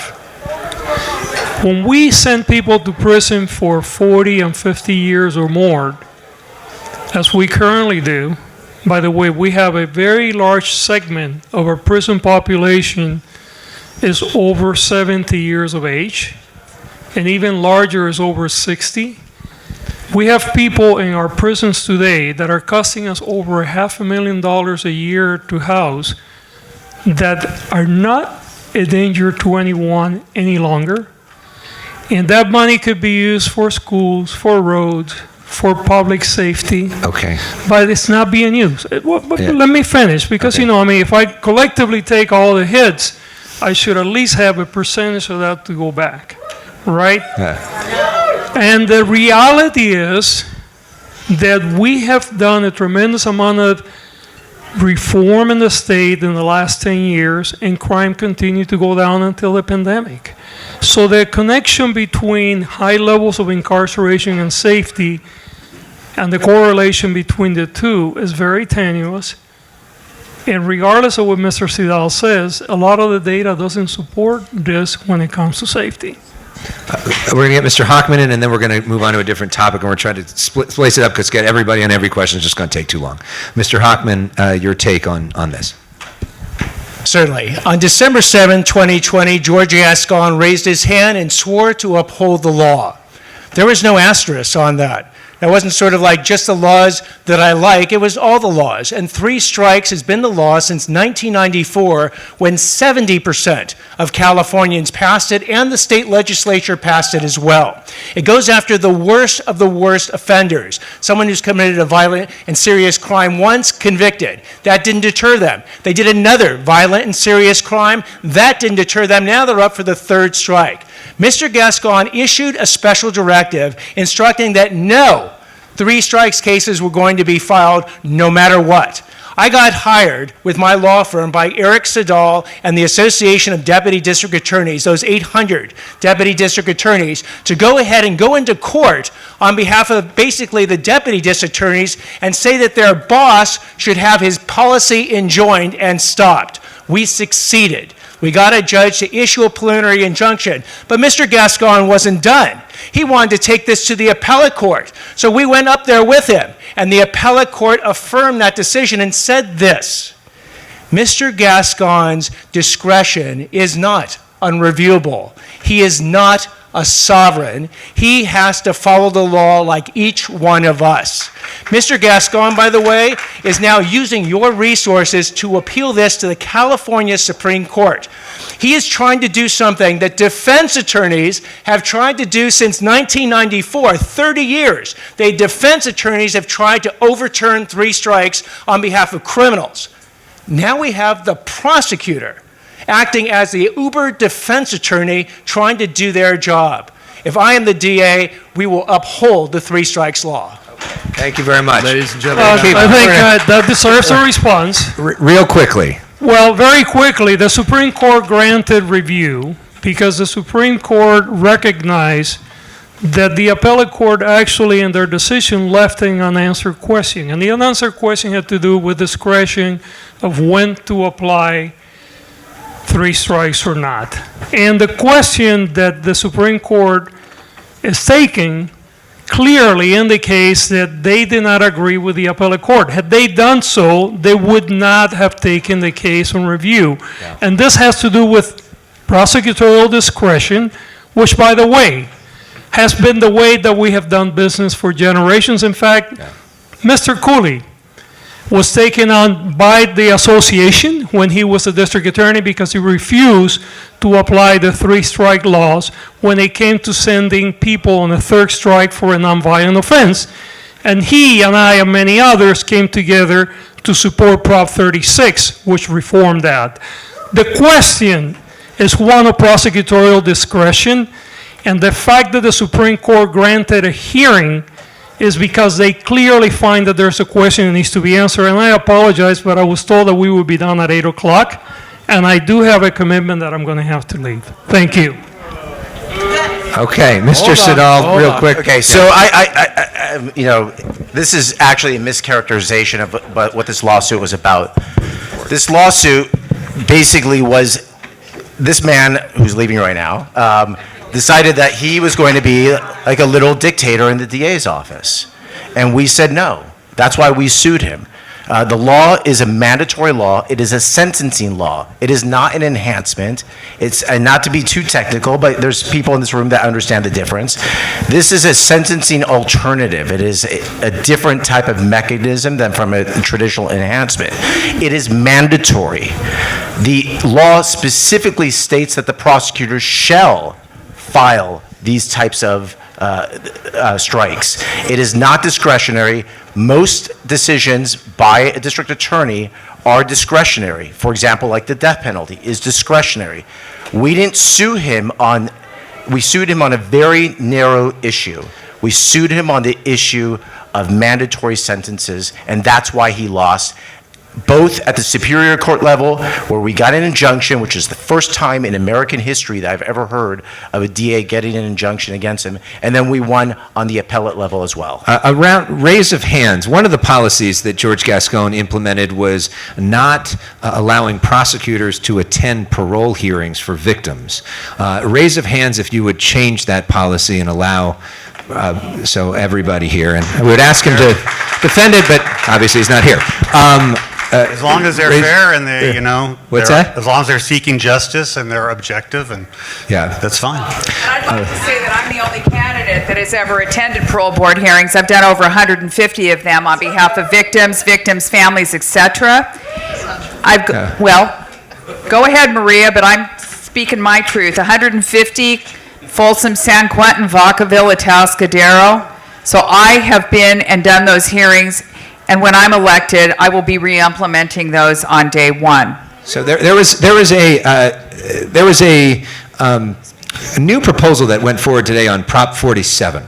When we send people to prison for 40 and 50 years or more, as we currently do, by the way, we have a very large segment of our prison population is over 70 years of age, and even larger is over 60. We have people in our prisons today that are costing us over $500,000 a year to house that are not a danger to anyone any longer. And that money could be used for schools, for roads, for public safety. Okay. But it's not being used. Let me finish, because, if I collectively take all the hits, I should at least have a percentage of that to go back, right? And the reality is that we have done a tremendous amount of reform in the state in the last 10 years, and crime continued to go down until the pandemic. So the connection between high levels of incarceration and safety and the correlation between the two is very tenuous. And regardless of what Mr. Sidal says, a lot of the data doesn't support this when it comes to safety. We're going to get Mr. Hockman in, and then we're going to move on to a different topic, and we're trying to splice it up because get everybody on every question is just going to take too long. Mr. Hockman, your take on this. Certainly. On December 7, 2020, George Gascon raised his hand and swore to uphold the law. There was no asterisk on that. That wasn't sort of like just the laws that I like. It was all the laws. And 3 strikes has been the law since 1994, when 70% of Californians passed it, and the state legislature passed it as well. It goes after the worst of the worst offenders. Someone who's committed a violent and serious crime once, convicted. That didn't deter them. They did another violent and serious crime. That didn't deter them. Now they're up for the 3rd strike. Mr. Gascon issued a special directive instructing that no 3 strikes cases were going to be filed no matter what. I got hired with my law firm by Eric Sidal and the Association of Deputy District Attorneys, those 800 deputy district attorneys, to go ahead and go into court on behalf of basically the deputy district attorneys and say that their boss should have his policy enjoined and stopped. We succeeded. We got a judge to issue a preliminary injunction, but Mr. Gascon wasn't done. He wanted to take this to the appellate court. So we went up there with him, and the appellate court affirmed that decision and said this: Mr. Gascon's discretion is not unreviewable. He is not a sovereign. He has to follow the law like each one of us. Mr. Gascon, by the way, is now using your resources to appeal this to the California Supreme Court. He is trying to do something that defense attorneys have tried to do since 1994, 30 years. Defense attorneys have tried to overturn 3 strikes on behalf of criminals. Now we have the prosecutor acting as the uber defense attorney trying to do their job. If I am the DA, we will uphold the 3 strikes law. Thank you very much. Ladies and gentlemen. I think that deserves a response. Real quickly. Well, very quickly, the Supreme Court granted review because the Supreme Court recognized that the appellate court actually, in their decision, left an unanswered question. And the unanswered question had to do with discretion of when to apply 3 strikes or not. And the question that the Supreme Court is taking clearly indicates that they did not agree with the appellate court. Had they done so, they would not have taken the case on review. Yeah. And this has to do with prosecutorial discretion, which, by the way, has been the way that we have done business for generations. In fact, Mr. Cooley was taken on by the association when he was a district attorney because he refused to apply the 3 strike laws when it came to sending people on a 3rd strike for a nonviolent offense. And he and I and many others came together to support Prop 36, which reformed that. The question is one of prosecutorial discretion, and the fact that the Supreme Court granted a hearing is because they clearly find that there's a question that needs to be answered. And I apologize, but I was told that we would be done at 8 o'clock, and I do have a commitment that I'm going to have to leave. Thank you. Okay, Mr. Siddall, real quick. Okay, so this is actually a mischaracterization of what this lawsuit was about. This lawsuit basically was this man who's leaving right now decided that he was going to be like a little dictator in the DA's office. And we said no. That's why we sued him. The law is a mandatory law. It is a sentencing law. It is not an enhancement. It's not to be too technical, but there's people in this room that understand the difference. This is a sentencing alternative. It is a different type of mechanism than from a traditional enhancement. It is mandatory. The law specifically states that the prosecutor shall file these types of strikes. It is not discretionary. Most decisions by a district attorney are discretionary. For example, like the death penalty is discretionary. We didn't sue him on, we sued him on a very narrow issue. We sued him on the issue of mandatory sentences, and that's why he lost. Both at the Superior Court level, where we got an injunction, which is the first time in American history that I've ever heard of a DA getting an injunction against him, and then we won on the appellate level as well. Around raise of hands, one of the policies that George Gascon implemented was not allowing prosecutors to attend parole hearings for victims. Raise of hands if you would change that policy and allow so everybody here, and I would ask him to defend it, but obviously he's not here. As long as they're fair and they, What's that? As long as they're seeking justice and they're objective, and that's fine. And I'd like to say that I'm the only candidate that has ever attended parole board hearings. I've done over 150 of them on behalf of victims, families, etc. Well, go ahead, Maria, but I'm speaking my truth. 150, Folsom, San Quentin, Vacaville, Atascadero. So I have been and done those hearings. And when I'm elected, I will be re-implementing those on day 1. So there was a new proposal that went forward today on Prop 47.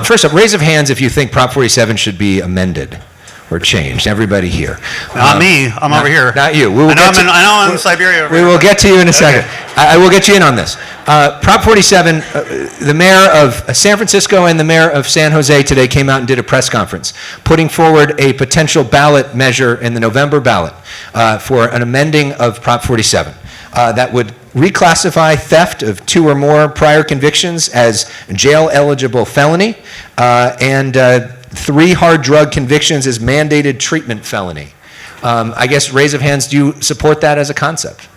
First up, raise of hands if you think Prop 47 should be amended or changed. Everybody here. Not me. I'm over here. Not you. I know I'm in Siberia. We will get to you in a second. Okay. I will get you in on this. Prop 47, the mayor of San Francisco and the mayor of San Jose today came out and did a press conference, putting forward a potential ballot measure in the November ballot for an amending of Prop 47 that would reclassify theft of 2 or more prior convictions as jail-eligible felony and 3 hard drug convictions as mandated treatment felony. I guess raise of hands, do you support that as a concept?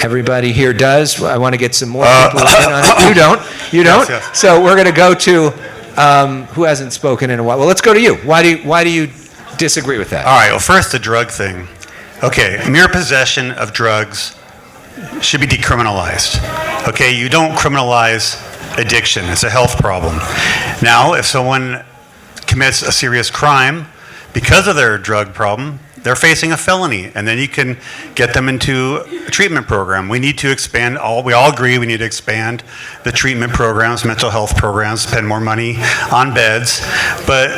Everybody here does. I want to get some more people in on it. You don't. You don't. Yes. So we're going to go to who hasn't spoken in a while. Well, let's go to you. Why do you disagree with that? All right, well, first, the drug thing. Okay, mere possession of drugs should be decriminalized. Okay, you don't criminalize addiction. It's a health problem. Now, if someone commits a serious crime because of their drug problem, they're facing a felony, and then you can get them into a treatment program. We need to expand, we all agree we need to expand the treatment programs, mental health programs, spend more money on beds, but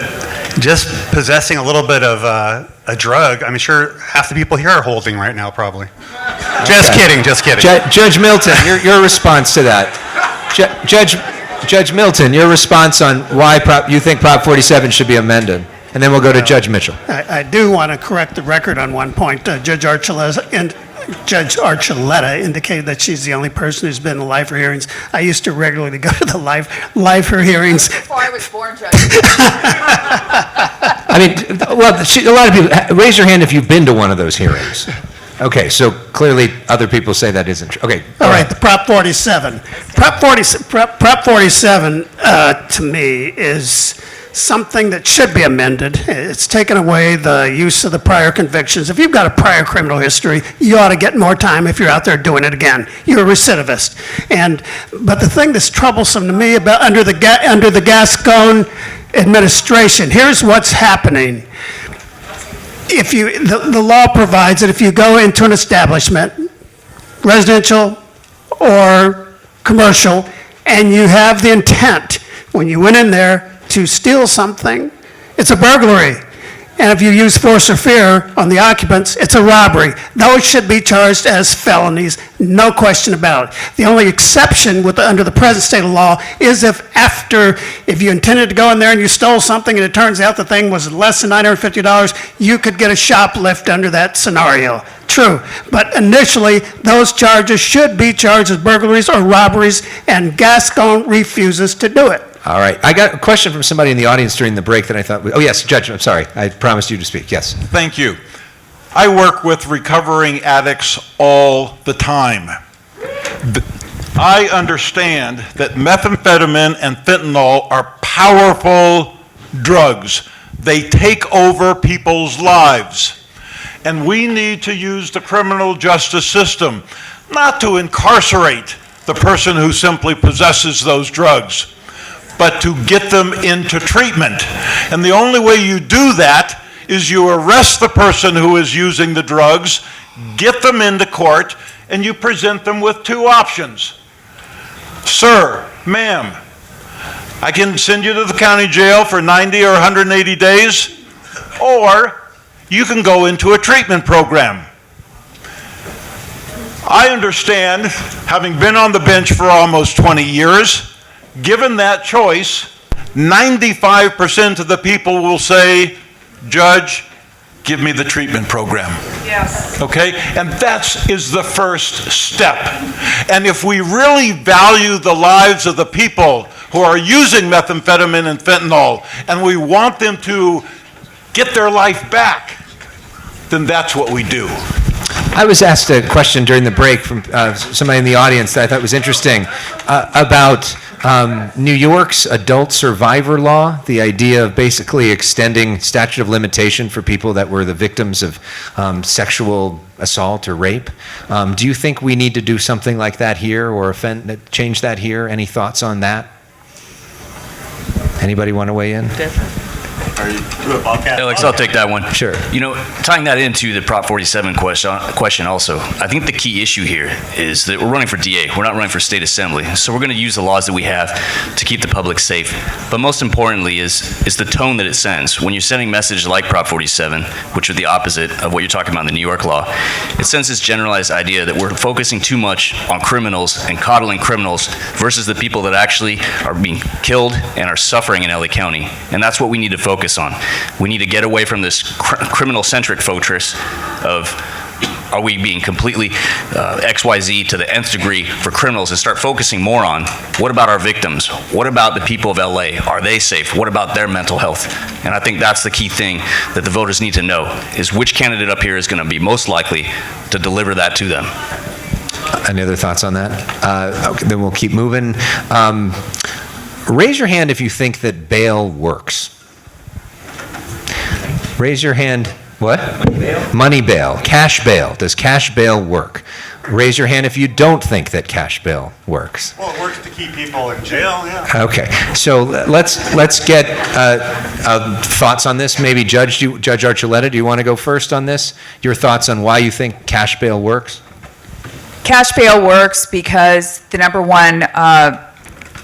just possessing a little bit of a drug, I'm sure half the people here are holding right now, probably. Just kidding, just kidding. Judge Milton, your response to that. Judge Milton, your response on why you think Prop 47 should be amended. And then we'll go to Judge Mitchell. I do want to correct the record on one point. Judge Archuleta indicated that she's the only person who's been to live hearings. I used to regularly go to the live hearings. Before I was born, Judge. I mean, well, a lot of people, raise your hand if you've been to one of those hearings. Okay, so clearly other people say that isn't true. Okay. All right, the Prop 47. Prop 47 to me is something that should be amended. It's taken away the use of the prior convictions. If you've got a prior criminal history, you ought to get more time if you're out there doing it again. You're a recidivist. But the thing that's troublesome to me about under the Gascon administration, here's what's happening. The law provides that if you go into an establishment, residential or commercial, and you have the intent when you went in there to steal something, it's a burglary. And if you use force or fear on the occupants, it's a robbery. Those should be charged as felonies, no question about it. The only exception under the present state of law is if you intended to go in there and you stole something and it turns out the thing was less than $950, you could get a shoplift under that scenario. True, but initially, those charges should be charged as burglaries or robberies, and Gascon refuses to do it. All right. I got a question from somebody in the audience during the break that I thought, oh yes, Judge, I'm sorry. I promised you to speak. Yes. Thank you. I work with recovering addicts all the time. I understand that methamphetamine and fentanyl are powerful drugs. They take over people's lives. And we need to use the criminal justice system not to incarcerate the person who simply possesses those drugs, but to get them into treatment. And the only way you do that is you arrest the person who is using the drugs, get them into court, and you present them with two options. Sir, ma'am, I can send you to the county jail for 90 or 180 days, or you can go into a treatment program. I understand, having been on the bench for almost 20 years, given that choice, 95% of the people will say, Judge, give me the treatment program. Yes. Okay? And that is the first step. And if we really value the lives of the people who are using methamphetamine and fentanyl, and we want them to get their life back, then that's what we do. I was asked a question during the break from somebody in the audience that I thought was interesting about New York's adult survivor law, the idea of basically extending statute of limitation for people that were the victims of sexual assault or rape. Do you think we need to do something like that here or change that here? Any thoughts on that? Anybody want to weigh in? Alex, I'll take that one. Sure. You know, tying that into the Prop 47 question also, I think the key issue here is that we're running for DA. We're not running for state assembly. So we're going to use the laws that we have to keep the public safe. But most importantly is the tone that it sends. When you're sending messages like Prop 47, which are the opposite of what you're talking about in the New York law, it sends this generalized idea that we're focusing too much on criminals and coddling criminals versus the people that actually are being killed and are suffering in LA County. And that's what we need to focus on. We need to get away from this criminal-centric fortress of are we being completely XYZ to the nth degree for criminals and start focusing more on what about our victims? What about the people of LA? Are they safe? What about their mental health? And I think that's the key thing that the voters need to know is which candidate up here is going to be most likely to deliver that to them. Any other thoughts on that? Okay, then we'll keep moving. Raise your hand if you think that bail works. Raise your hand. What? Money bail. Money bail. Cash bail. Does cash bail work? Raise your hand if you don't think that cash bail works. Well, it works to keep people in jail, yeah. Okay, so let's get thoughts on this. Maybe Judge Archuleta, do you want to go first on this? Your thoughts on why you think cash bail works? Cash bail works because the number one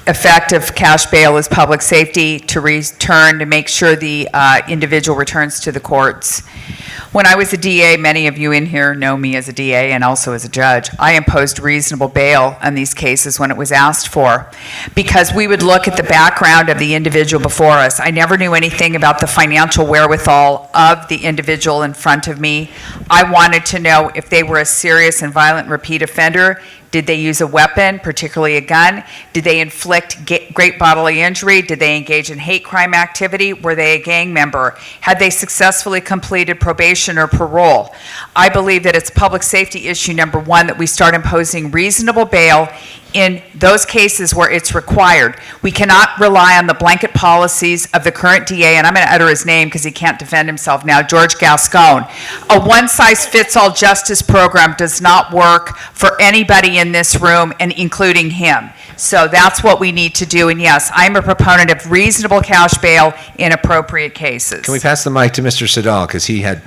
effect of cash bail is public safety, to return, to make sure the individual returns to the courts. When I was a DA, many of you in here know me as a DA and also as a judge, I imposed reasonable bail on these cases when it was asked for, because we would look at the background of the individual before us. I never knew anything about the financial wherewithal of the individual in front of me. I wanted to know if they were a serious and violent repeat offender. Did they use a weapon, particularly a gun? Did they inflict great bodily injury? Did they engage in hate crime activity? Were they a gang member? Had they successfully completed probation or parole? I believe that it's public safety issue number one that we start imposing reasonable bail in those cases where it's required. We cannot rely on the blanket policies of the current DA, and I'm going to utter his name because he can't defend himself now, George Gascon. A one-size-fits-all justice program does not work for anybody in this room, and including him. So that's what we need to do, and yes, I'm a proponent of reasonable cash bail in appropriate cases. Can we pass the mic to Mr. Siddall, because he had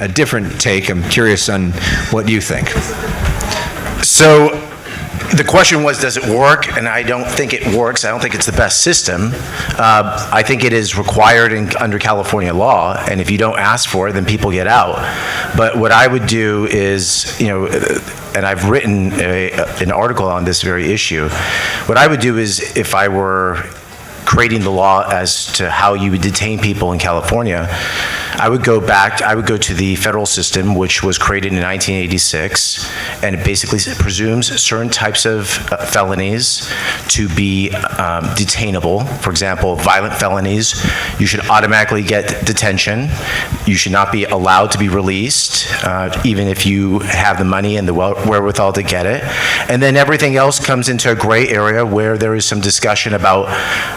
a different take. I'm curious on what you think. So the question was, does it work? And I don't think it works. I don't think it's the best system. I think it is required under California law, and if you don't ask for it, then people get out. But what I would do is, and I've written an article on this very issue, what I would do is, if I were creating the law as to how you would detain people in California, I would go to the federal system, which was created in 1986, and it basically presumes certain types of felonies to be detainable. For example, violent felonies, you should automatically get detention. You should not be allowed to be released, even if you have the money and the wherewithal to get it. And then everything else comes into a gray area where there is some discussion about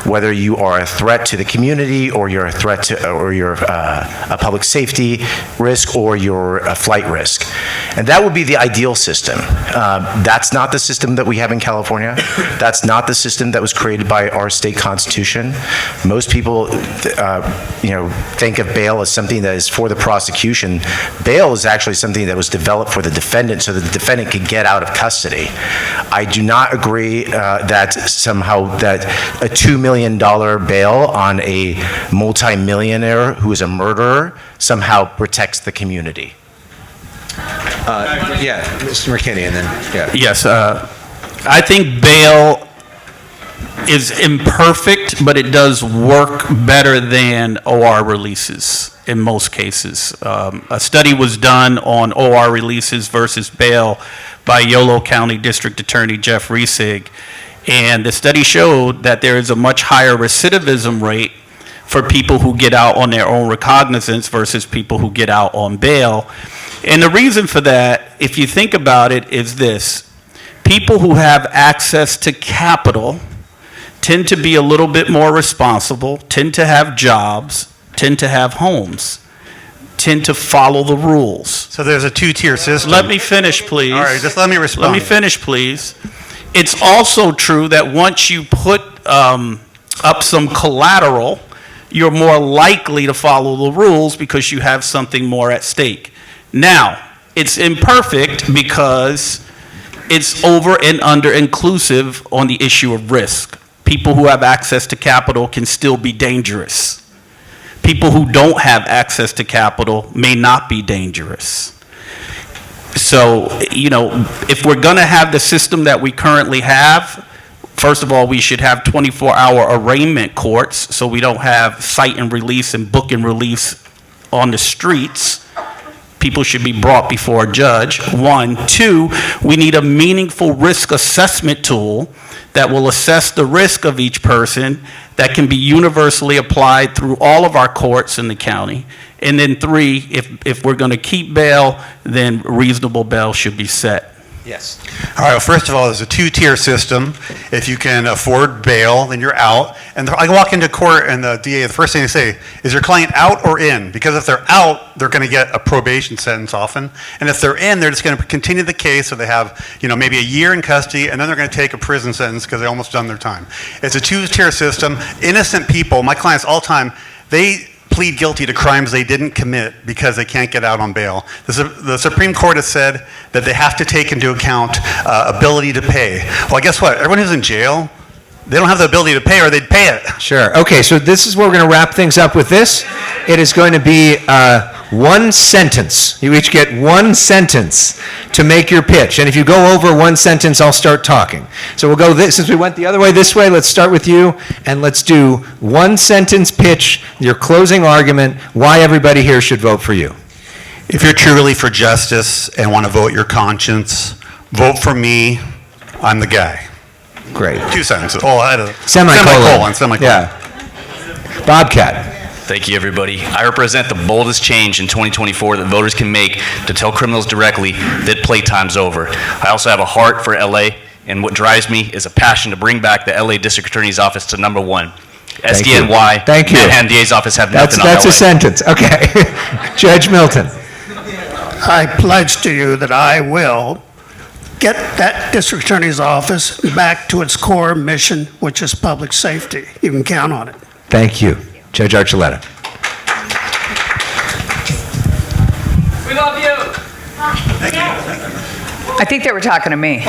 whether you are a threat to the community, or you're a threat to, or you're a public safety risk, or you're a flight risk. And that would be the ideal system. That's not the system that we have in California. That's not the system that was created by our state constitution. Most people, think of bail as something that is for the prosecution. Bail is actually something that was developed for the defendant, so that the defendant could get out of custody. I do not agree that somehow that a $2 million bail on a multimillionaire who is a murderer somehow protects the community. Yeah, Mr. McKinney, and then, yeah. Yes, I think bail is imperfect, but it does work better than OR releases in most cases. A study was done on OR releases versus bail by Yolo County District Attorney Jeff Riesig, and the study showed that there is a much higher recidivism rate for people who get out on their own recognizance versus people who get out on bail. And the reason for that, if you think about it, is this. People who have access to capital tend to be a little bit more responsible, tend to have jobs, tend to have homes, tend to follow the rules. So there's a two-tier system. Let me finish, please. All right, just let me respond. Let me finish, please. It's also true that once you put up some collateral, you're more likely to follow the rules because you have something more at stake. Now, it's imperfect because it's over and under inclusive on the issue of risk. People who have access to capital can still be dangerous. People who don't have access to capital may not be dangerous. So, if we're going to have the system that we currently have, first of all, we should have 24-hour arraignment courts so we don't have cite and release and book and release on the streets. People should be brought before a judge, 1. 2, we need a meaningful risk assessment tool that will assess the risk of each person that can be universally applied through all of our courts in the county. And then 3, if we're going to keep bail, then reasonable bail should be set. Yes. All right, well, first of all, there's a two-tier system. If you can afford bail, then you're out. And I can walk into court and the DA, the first thing they say, is your client out or in? Because if they're out, they're going to get a probation sentence often. And if they're in, they're just going to continue the case, so they have, maybe a year in custody, and then they're going to take a prison sentence because they almost done their time. It's a two-tier system. Innocent people, my clients all the time, they plead guilty to crimes they didn't commit because they can't get out on bail. The Supreme Court has said that they have to take into account ability to pay. Well, guess what? Everyone who's in jail, they don't have the ability to pay or they'd pay it. Sure. Okay, so this is where we're going to wrap things up with this. It is going to be one sentence. You each get one sentence to make your pitch. And if you go over one sentence, I'll start talking. So we'll go this, since we went the other way this way, let's start with you, and let's do one sentence pitch, your closing argument, why everybody here should vote for you. If you're truly for justice and want to vote your conscience, vote for me. I'm the guy. Great. Two sentences. Oh, I had a Semicolon. Semicolon. Yeah. Bobcat. Thank you, everybody. I represent the boldest change in 2024 that voters can make to tell criminals directly that playtime's over. I also have a heart for LA, and what drives me is a passion to bring back the LA District Attorney's Office to #1. SDNY. Thank you. Manhattan DA's office have nothing on LA. That's a sentence. Okay. Judge Milton. I pledge to you that I will get that district attorney's office back to its core mission, which is public safety. You can count on it. Thank you. Judge Archuleta. We love you. I think they were talking to me.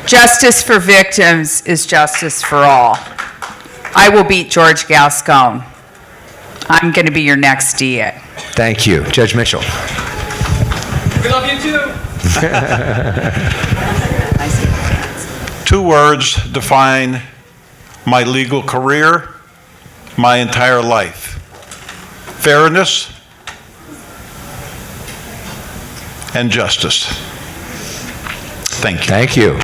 Justice for victims is justice for all. I will beat George Gascon. I'm going to be your next DA. Thank you. Judge Mitchell. We love you too. 2 words define my legal career, my entire life: fairness and justice. Thank you. Thank you.